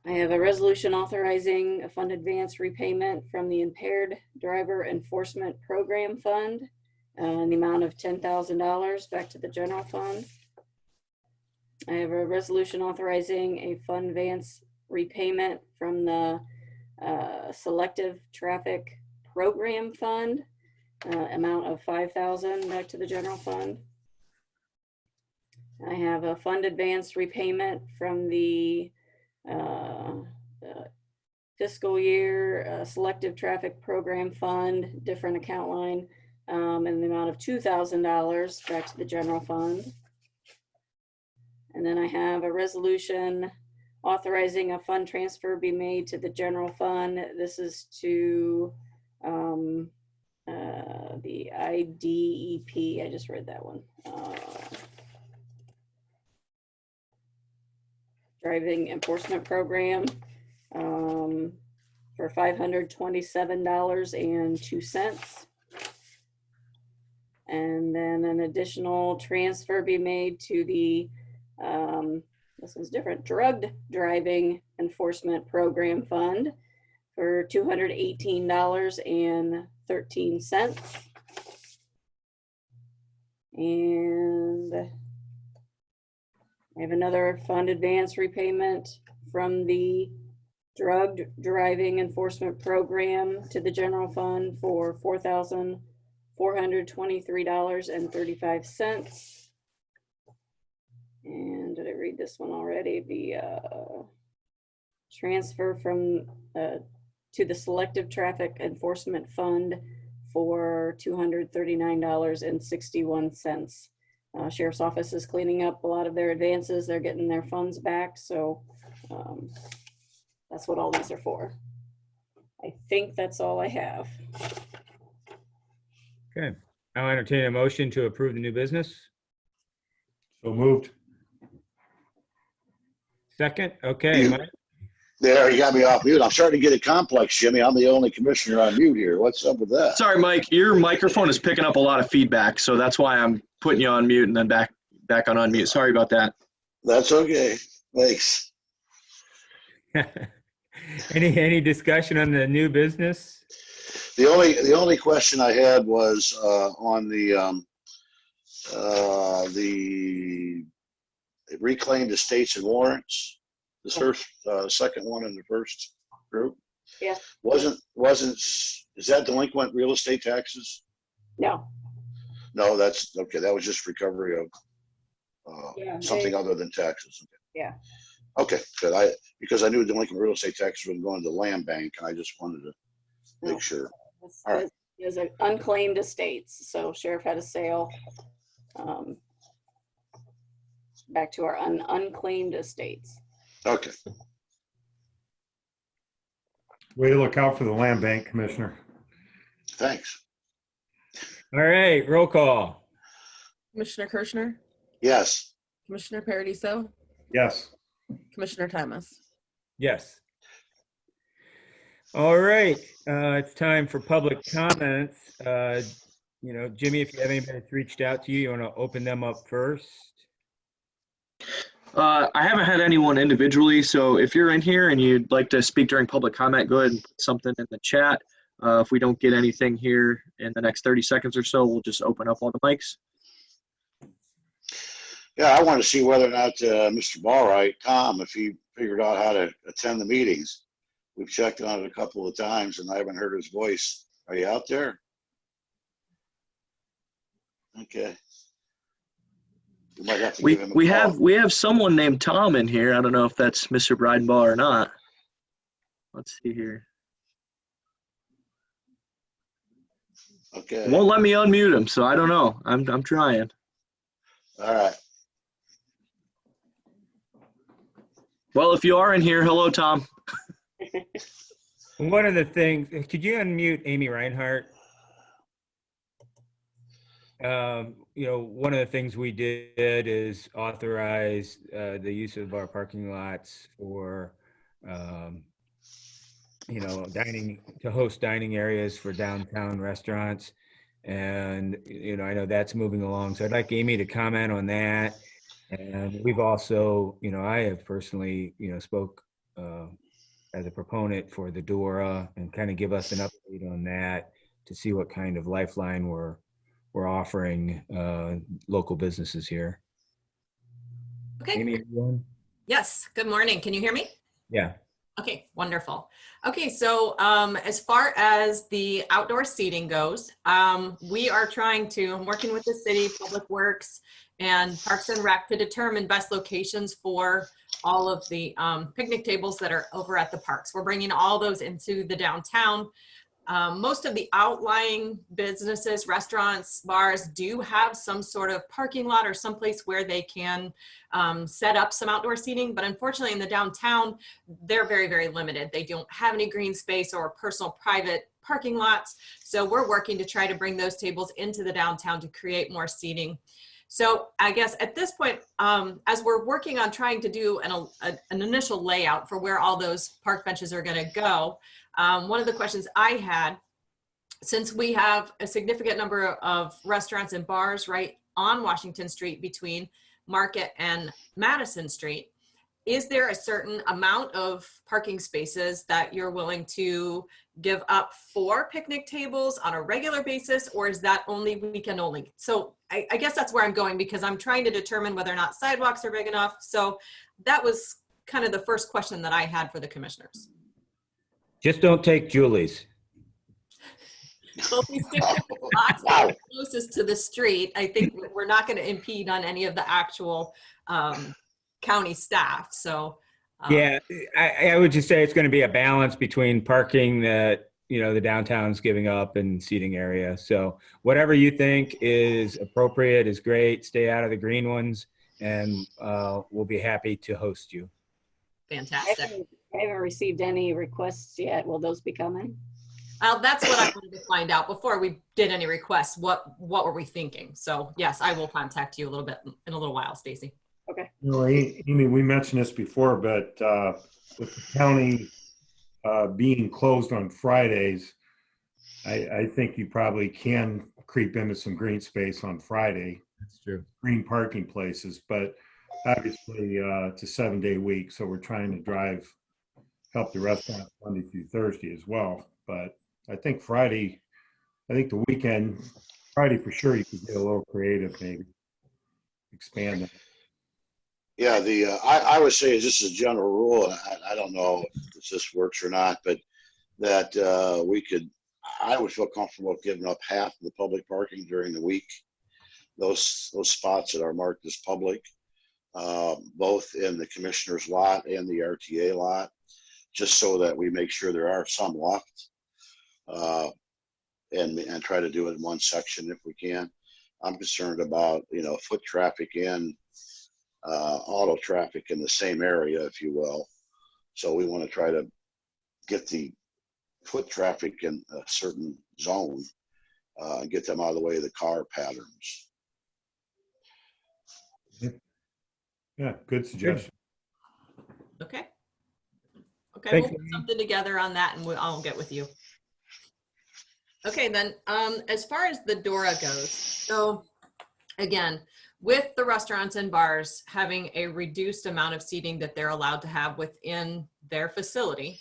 I have a resolution authorizing a fund advance repayment from the Impaired Driver Enforcement Program Fund, in the amount of $10,000 back to the general fund. I have a resolution authorizing a fund advance repayment from the Selective Traffic Program Fund, amount of $5,000 back to the general fund. I have a fund advance repayment from the fiscal year Selective Traffic Program Fund, different account line, in the amount of $2,000 back to the general fund. And then I have a resolution authorizing a fund transfer be made to the general fund. This is to the IDEP. I just read that one. Driving Enforcement Program for $527.02. And then an additional transfer be made to the, this one's different, Drug Driving Enforcement Program Fund for $218.13. And I have another fund advance repayment from the Drug Driving Enforcement Program to the general fund for $423.35. And did I read this one already? The transfer from to the Selective Traffic Enforcement Fund for $239.61. Sheriff's Office is cleaning up a lot of their advances. They're getting their funds back. So that's what all these are for. I think that's all I have. Okay. I'll entertain a motion to approve the new business. So moved. Second. Okay, Mike. There, you got me off mute. I'm starting to get a complex, Jimmy. I'm the only commissioner on mute here. What's up with that? Sorry, Mike, your microphone is picking up a lot of feedback, so that's why I'm putting you on mute and then back on unmute. Sorry about that. That's okay. Thanks. Any discussion on the new business? The only question I had was on the reclaimed estates and warrants. The first, second one in the first group. Yeah. Is that delinquent real estate taxes? No. No, that's okay. That was just recovery of something other than taxes. Okay. Yeah. Okay, good. Because I knew delinquent real estate taxes were going to the land bank, and I just wanted to make sure. All right. There's an unclaimed estates. So sheriff had a sale back to our unclaimed estates. Okay. Way to look out for the land bank, Commissioner. Thanks. All right, roll call. Commissioner Kirschner, Yes. Commissioner Paradiso, Yes. Commissioner Thomas. Yes. All right, it's time for public comments. Jimmy, if you have anybody that's reached out to you, you want to open them up first? I haven't had anyone individually, so if you're in here and you'd like to speak during public comment, go ahead and put something in the chat. If we don't get anything here in the next 30 seconds or so, we'll just open up all the mics. Yeah, I want to see whether or not Mr. Ballwright, Tom, if he figured out how to attend the meetings. We've checked on it a couple of times and I haven't heard his voice. Are you out there? Okay. We might have to give him a call. We have someone named Tom in here. I don't know if that's Mr. Breidenbach or not. Let's see here. Okay. It won't let me unmute him, so I don't know. I'm trying. All right. Well, if you are in here, hello, Tom. One of the things, could you unmute Amy Reinhart? One of the things we did is authorize the use of our parking lots for, to host dining areas for downtown restaurants. And, I know that's moving along. So I'd like Amy to comment on that. And we've also, I have personally, spoke as a proponent for the DORA and kind of give us an update on that to see what kind of lifeline we're offering local businesses here. Okay. Amy, everyone? Yes. Good morning. Can you hear me? Yeah. Okay, wonderful. Okay, so as far as the outdoor seating goes, we are trying to, I'm working with the city, Public Works, and Parks and Rec to determine best locations for all of the picnic tables that are over at the parks. We're bringing all those into the downtown. Most of the outlying businesses, restaurants, bars do have some sort of parking lot or someplace where they can set up some outdoor seating. But unfortunately in the downtown, they're very, very limited. They don't have any green space or personal private parking lots. So we're working to try to bring those tables into the downtown to create more seating. So I guess at this point, as we're working on trying to do an initial layout for where all those park benches are going to go, one of the questions I had, since we have a significant number of restaurants and bars right on Washington Street between Market and Madison Street, is there a certain amount of parking spaces that you're willing to give up for picnic tables on a regular basis, or is that only weekend only? So I guess that's where I'm going, because I'm trying to determine whether or not sidewalks are big enough. So that was kind of the first question that I had for the commissioners. Just don't take Julie's. Well, if we stick to the lots that are closest to the street, I think we're not going to impede on any of the actual county staff. So Yeah, I would just say it's going to be a balance between parking that, the downtown's giving up and seating area. So whatever you think is appropriate is great. Stay out of the green ones, and we'll be happy to host you. Fantastic. I haven't received any requests yet. Will those be coming? That's what I wanted to find out before we did any requests. What were we thinking? So yes, I will contact you a little bit in a little while, Stacy. Okay. Amy, we mentioned this before, but with the county being closed on Fridays, I think you probably can creep into some green space on Friday. That's true. Green parking places, but obviously it's a 7-day week, so we're trying to help the restaurant Monday through Thursday as well. But I think the weekend, Friday for sure, you could get a little creative, maybe expand it. Yeah, I would say just as a general rule, and I don't know if this works or not, but that I would feel comfortable giving up half of the public parking during the week. Those spots that are marked as public, both in the commissioner's lot and the RTA lot, just so that we make sure there are some left, and try to do it in one section if we can. I'm concerned about, foot traffic and auto traffic in the same area, if you will. So we want to try to get the foot traffic in a certain zone and get them out of the way of the car patterns. Yeah, good suggestion. Okay. Okay, Thanks, we'll put something together on that and I'll get with you. Okay, then as far as the DORA goes, so again, with the restaurants and bars having a reduced amount of seating that they're allowed to have within their facility,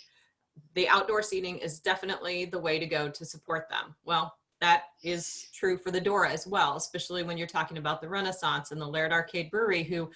the outdoor seating is definitely the way to go to support them. Well, that is true for the DORA as well, especially when you're talking about the Renaissance and the Laird Arcade Brewery, who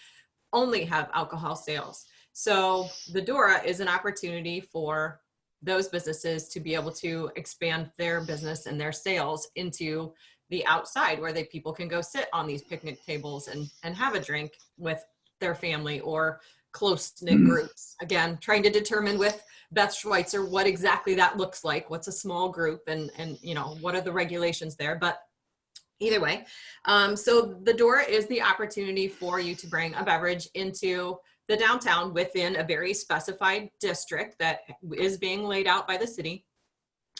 only have alcohol sales. So the DORA is an opportunity for those businesses to be able to expand their business and their sales into the outside, where people can go sit on these picnic tables and have a drink with their family or close-knit groups. Again, trying to determine with Beth Schweitzer what exactly that looks like, what's a small group, and you know, what are the regulations there. But either way, so the DORA is the opportunity for you to bring a beverage into the downtown within a very specified district that is being laid out by the city,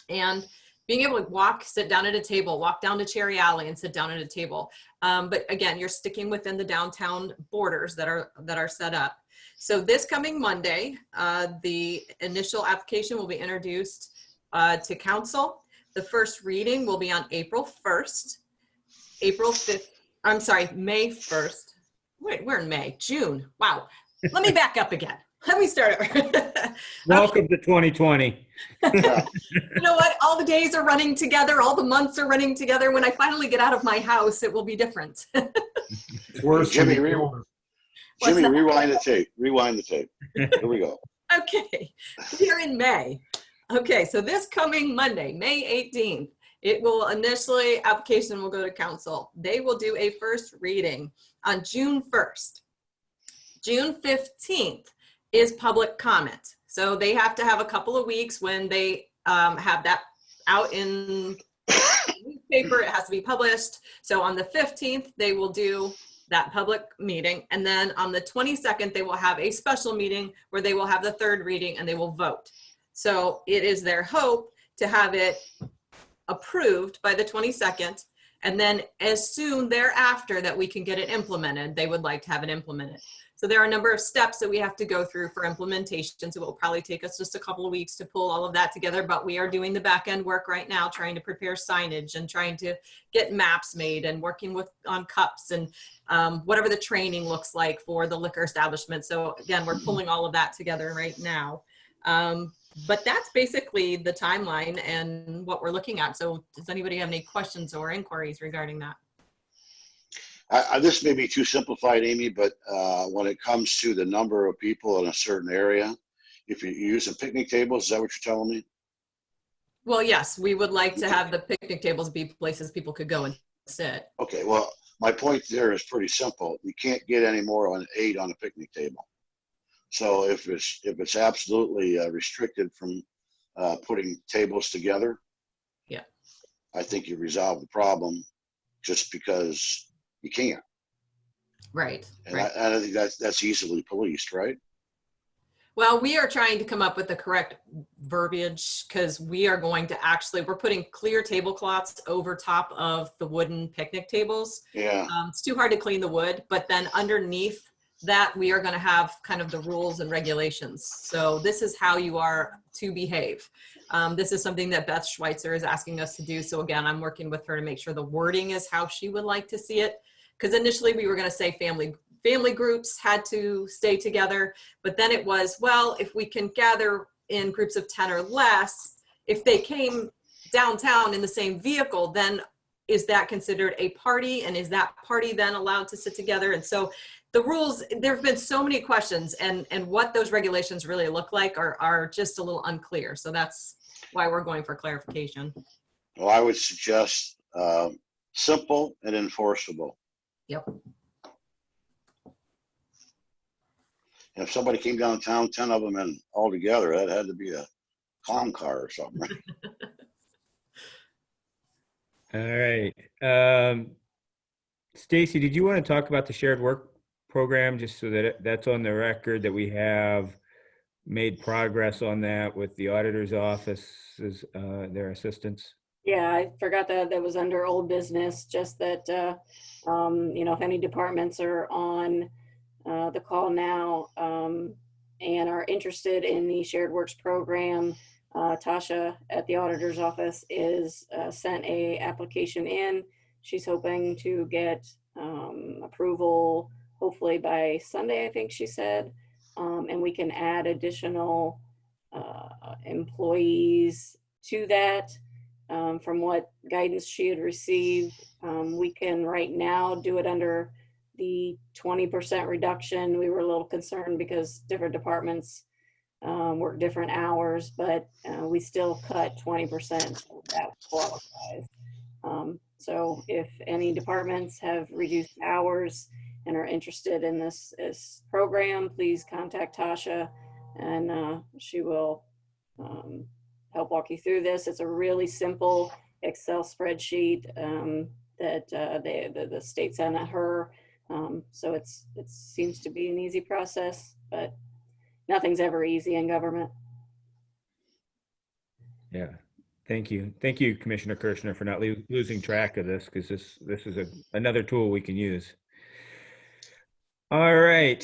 and being able to sit down at a table, walk down to Cherry Alley and sit down at a table. But again, you're sticking within the downtown borders that are set up. So this coming Monday, the initial application will be introduced to council. The first reading will be on April 1st, May 1st. Wait, we're in May, June. Wow. Let me back up again. Let me start over. Welcome to 2020. You know what? All the days are running together. All the months are running together. When I finally get out of my house, it will be different. It's worse. Jimmy, rewind the tape. Rewind the tape. Here we go. Okay, here in May. Okay, so this coming Monday, May 18th, application will go to council. They will do a first reading on June 1st. June 15th is public comment. So they have to have a couple of weeks when they have that out in the newspaper. It has to be published. So on the 15th, they will do that public meeting. And then on the 22nd, they will have a special meeting where they will have the third reading and they will vote. So it is their hope to have it approved by the 22nd. And then as soon thereafter that we can get it implemented, they would like to have it implemented. So there are a number of steps that we have to go through for implementation. So it will probably take us just a couple of weeks to pull all of that together, but we are doing the back end work right now, trying to prepare signage and trying to get maps made and working on cups and whatever the training looks like for the liquor establishment. So again, we're pulling all of that together right now. But that's basically the timeline and what we're looking at. So does anybody have any questions or inquiries regarding that? This may be too simplified, Amy, but when it comes to the number of people in a certain area, if you're using picnic tables, is that what you're telling me? Well, yes, we would like to have the picnic tables be places people could go and sit. Okay, well, my point there is pretty simple. You can't get any more than 8 on a picnic table. So if it's absolutely restricted from putting tables together, yeah, I think you resolve the problem just because you can't. Right. And right. I think that's easily policed, right? Well, we are trying to come up with the correct verbiage because we are going to we're putting clear tablecloths over top of the wooden picnic tables. Yeah. It's too hard to clean the wood, but then underneath that we are going to have kind of the rules and regulations. So this is how you are to behave. This is something that Beth Schweitzer is asking us to do. So again, I'm working with her to make sure the wording is how she would like to see it. Because initially we were going to say family groups had to stay together, but then it was, well, if we can gather in groups of 10 or less, if they came downtown in the same vehicle, then is that considered a party? And is that party then allowed to sit together? And so the rules, there have been so many questions, and what those regulations really look like are just a little unclear. So that's why we're going for clarification. Well, I would suggest simple and enforceable. Yep. And if somebody came downtown, 10 of them and all together, that had to be a clown car or something. All right. Stacy, did you want to talk about the shared work program, just so that that's on the record, that we have made progress on that with the auditor's office, their assistants? Yeah, I forgot that was under old business, just that, you know, if any departments are on the call now, and are interested in the Shared Works program, Tasha at the auditor's office is sent a application in. She's hoping to get approval hopefully by Sunday, I think she said, and we can add additional employees to that. From what guidance she had received, we can right now do it under the 20% reduction. We were a little concerned because different departments work different hours, but we still cut 20%, so that qualifies. So if any departments have reduced hours and are interested in this program, please contact Tasha, and she will help walk you through this. It's a really simple Excel spreadsheet that the state sent at her. So it seems to be an easy process, but nothing's ever easy in government. Yeah. Thank you. Thank you, Commissioner Kirschner, for not losing track of this, because this is another tool we can use. All right.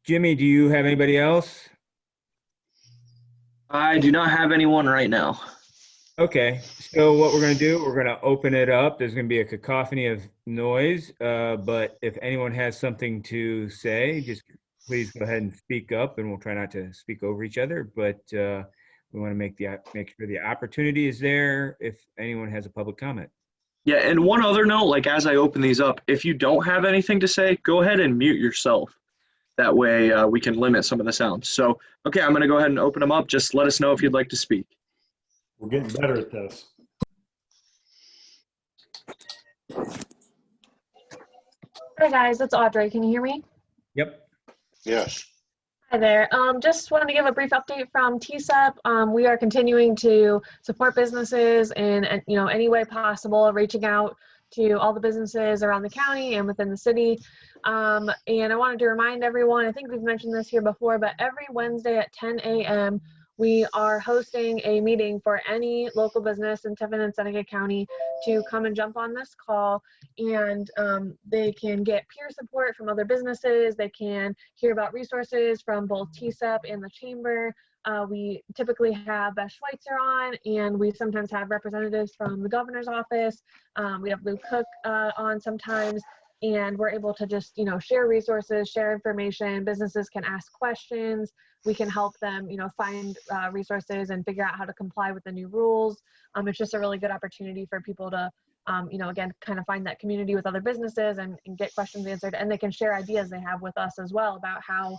Jimmy, do you have anybody else? I do not have anyone right now. Okay, so what we're going to do, we're going to open it up. There's going to be a cacophony of noise, but if anyone has something to say, just please go ahead and speak up, and we'll try not to speak over each other. But we want to make sure the opportunity is there if anyone has a public comment. Yeah, and one other note, like as I open these up, if you don't have anything to say, go ahead and mute yourself. That way we can limit some of the sounds. So, okay, I'm going to go ahead and open them up. Just let us know if you'd like to speak. We're getting better at this. Hi guys, it's Audrey. Can you hear me? Yep. Yes. Hi there. Just wanted to give a brief update from TSEP. We are continuing to support businesses in any way possible, reaching out to all the businesses around the county and within the city. And I wanted to remind everyone, I think we've mentioned this here before, but every Wednesday at 10 a.m. we are hosting a meeting for any local business in Tiffin and Seneca County to come and jump on this call, and they can get peer support from other businesses. They can hear about resources from both TSEP and the chamber. We typically have Beth Schweitzer on, and we sometimes have representatives from the governor's office. We have Lou Cook on sometimes, and we're able to just, share resources, share information. Businesses can ask questions. We can help them, find resources and figure out how to comply with the new rules. It's just a really good opportunity for people to, again, kind of find that community with other businesses and get questions answered. And they can share ideas they have with us as well about how,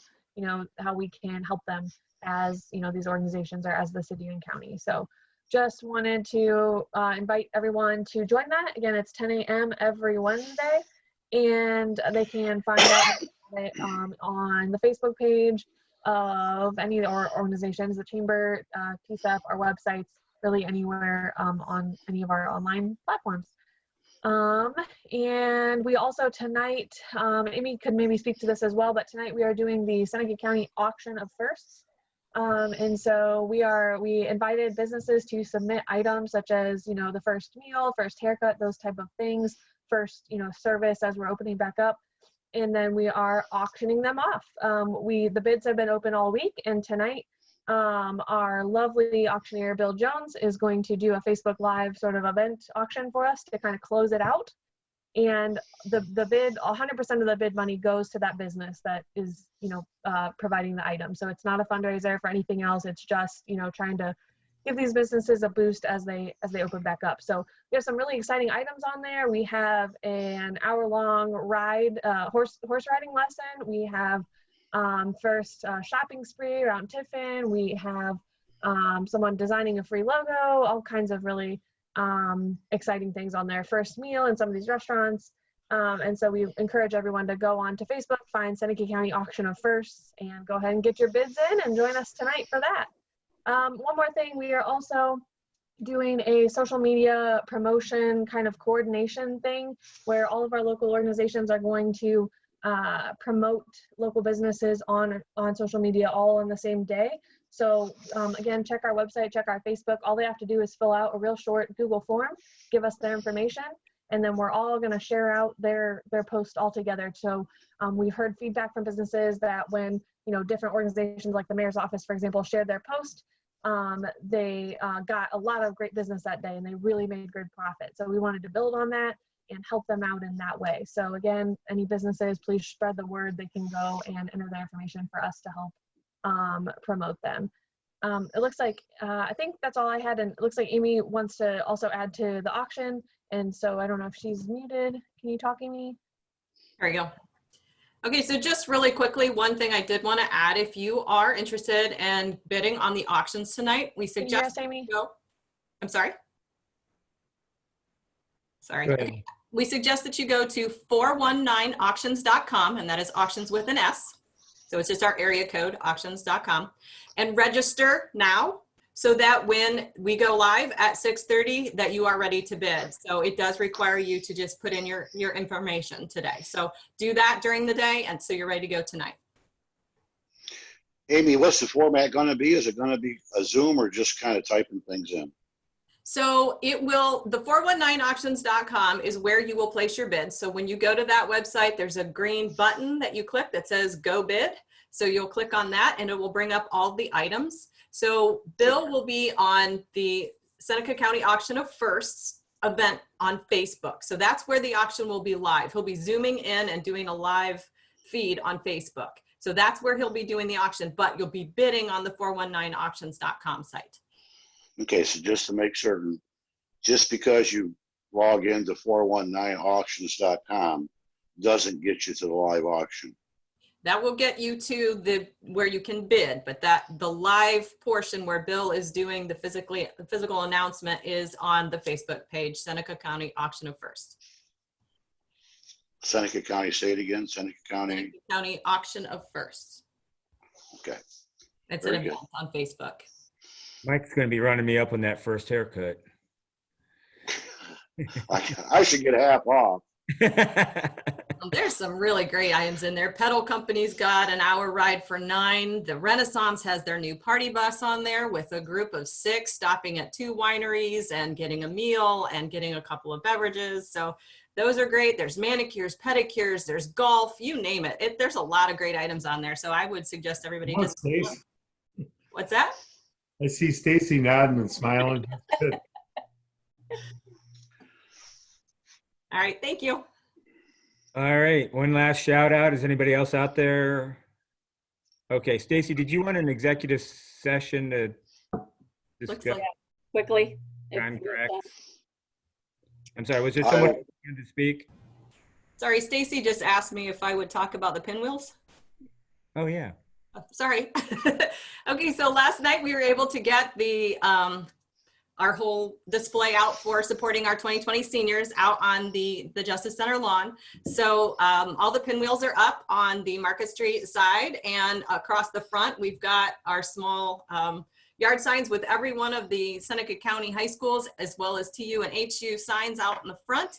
how we can help them as, these organizations or as the city and county. So just wanted to invite everyone to join that. Again, it's 10 a.m. every Wednesday, and they can find out on the Facebook page of any of our organizations, the chamber, TSEP, our websites, really anywhere on any of our online platforms. And we also tonight, Amy could maybe speak to this as well, but tonight we are doing the Seneca County Auction of Firsts. And so we invited businesses to submit items such as, the first meal, first haircut, those type of things, first, service as we're opening back up. And then we are auctioning them off. The bids have been open all week, and tonight our lovely auctioneer Bill Jones is going to do a Facebook Live sort of event auction for us to kind of close it out. And the bid, 100% of the bid money goes to that business that is, providing the item. So it's not a fundraiser for anything else. It's just, trying to give these businesses a boost as they open back up. So we have some really exciting items on there. We have an hour-long ride, horse riding lesson. We have first shopping spree around Tiffin. We have someone designing a free logo, all kinds of really exciting things on there. First meal in some of these restaurants. And so we encourage everyone to go on to Facebook, find Seneca County Auction of Firsts, and go ahead and get your bids in and join us tonight for that. One more thing, we are also doing a social media promotion kind of coordination thing where all of our local organizations are going to promote local businesses on social media all on the same day. So again, check our website, check our Facebook. All they have to do is fill out a real short Google form, give us their information, and then we're all going to share out their post all together. So we've heard feedback from businesses that when, you know, different organizations like the mayor's office, for example, shared their post, they got a lot of great business that day and they really made good profit. So we wanted to build on that and help them out in that way. So again, any businesses, please spread the word. They can go and enter their information for us to help promote them. It looks like, I think that's all I had. And it looks like Amy wants to also add to the auction. And so I don't know if she's muted. Can you talk, Amy? There you go. Okay, so just really quickly, one thing I did want to add, if you are interested in bidding on the auctions tonight, we suggest Amy? go. I'm sorry. Sorry. Okay. We suggest that you go to 419auctions.com, and that is auctions with an S. So it's just our area code, auctions.com, and register now so that when we go live at 6:30 that you are ready to bid. So it does require you to just put in your information today. So do that during the day, and so you're ready to go tonight. Amy, what's the format going to be? Is it going to be a Zoom or just kind of typing things in? So it will, the 419auctions.com is where you will place your bid. So when you go to that website, there's a green button that you click that says go bid. So you'll click on that and it will bring up all the items. So Bill will be on the Seneca County Auction of Firsts event on Facebook. So that's where the auction will be live. He'll be zooming in and doing a live feed on Facebook. So that's where he'll be doing the auction, but you'll be bidding on the 419auctions.com site. Okay, so just to make certain, just because you log into 419auctions.com doesn't get you to the live auction. That will get you to the where you can bid, but that the live portion where Bill is doing the physical announcement is on the Facebook page, Seneca County Auction of First. Seneca County, say it again, Seneca County Auction of First. Okay. It's Very an event good. on Facebook. Mike's going to be running me up on that first haircut. I should get half off. There's some really great items in there. Pedal Company's got an hour ride for $9. The Renaissance has their new party bus on there with a group of 6 stopping at 2 wineries and getting a meal and getting a couple of beverages. So those are great. There's manicures, pedicures, there's golf, you name it. There's a lot of great items on there. So I would suggest everybody just. What's that? I see Stacy nodding and smiling. Good. All right, thank you. All right, one last shout out. Is anybody else out there? Okay, Stacy, did you want an executive session to Looks discuss like quickly. contracts? I'm sorry, was there someone who wanted to speak? Sorry, Stacy just asked me if I would talk about the pinwheels. Oh, yeah. Oh, sorry. Okay, so last night we were able to get the our whole display out for supporting our 2020 seniors out on the Justice Center lawn. So all the pinwheels are up on the Market Street side, and across the front we've got our small yard signs with every one of the Seneca County high schools, as well as TU and HU signs out in the front.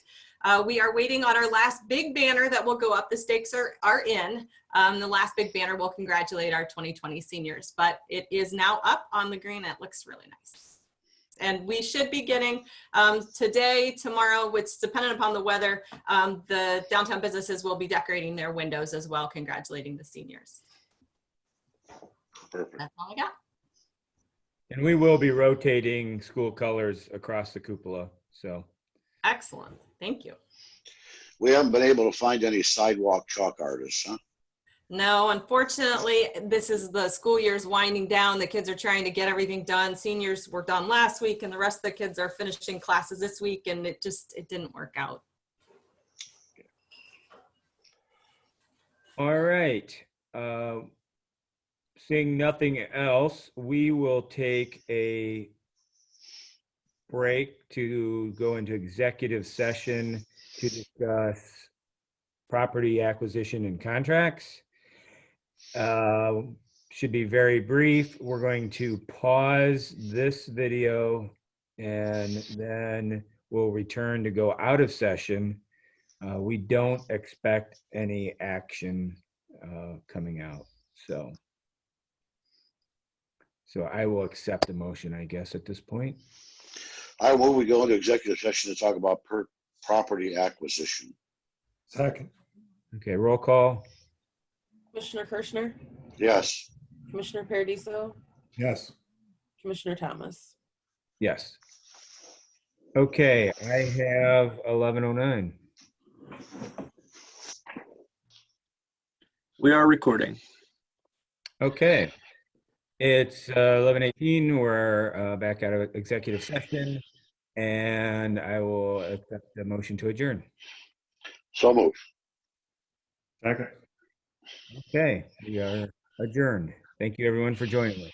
We are waiting on our last big banner that will go up. The stakes are in. The last big banner will congratulate our 2020 seniors, but it is now up on the green. It looks really nice. And we should be getting today, tomorrow, which dependent upon the weather, the downtown businesses will be decorating their windows as well, congratulating the seniors. Perfect. That's all I got. And we will be rotating school colors across the cupola, so. Excellent, thank you. We haven't been able to find any sidewalk chalk artists, huh? No, unfortunately, this is the school year's winding down. The kids are trying to get everything done. Seniors were done last week and the rest of the kids are finishing classes this week, and it didn't work out. All right. Seeing nothing else, we will take a break to go into executive session to discuss property acquisition and contracts. Should be very brief. We're going to pause this video and then we'll return to go out of session. We don't expect any action coming out. So I will accept the motion, I guess, at this point. I move we go into executive session to talk about property acquisition. Second. Okay, roll call. Commissioner Kirschner, Yes. Commissioner Paradiso, Yes. Commissioner Thomas. Yes. Okay, I have 11:09. We are recording. Okay. It's 11:18. We're back out of executive session, and I will accept the motion to adjourn. So moved. Second. Okay, we are adjourned. Thank you, everyone, for joining us.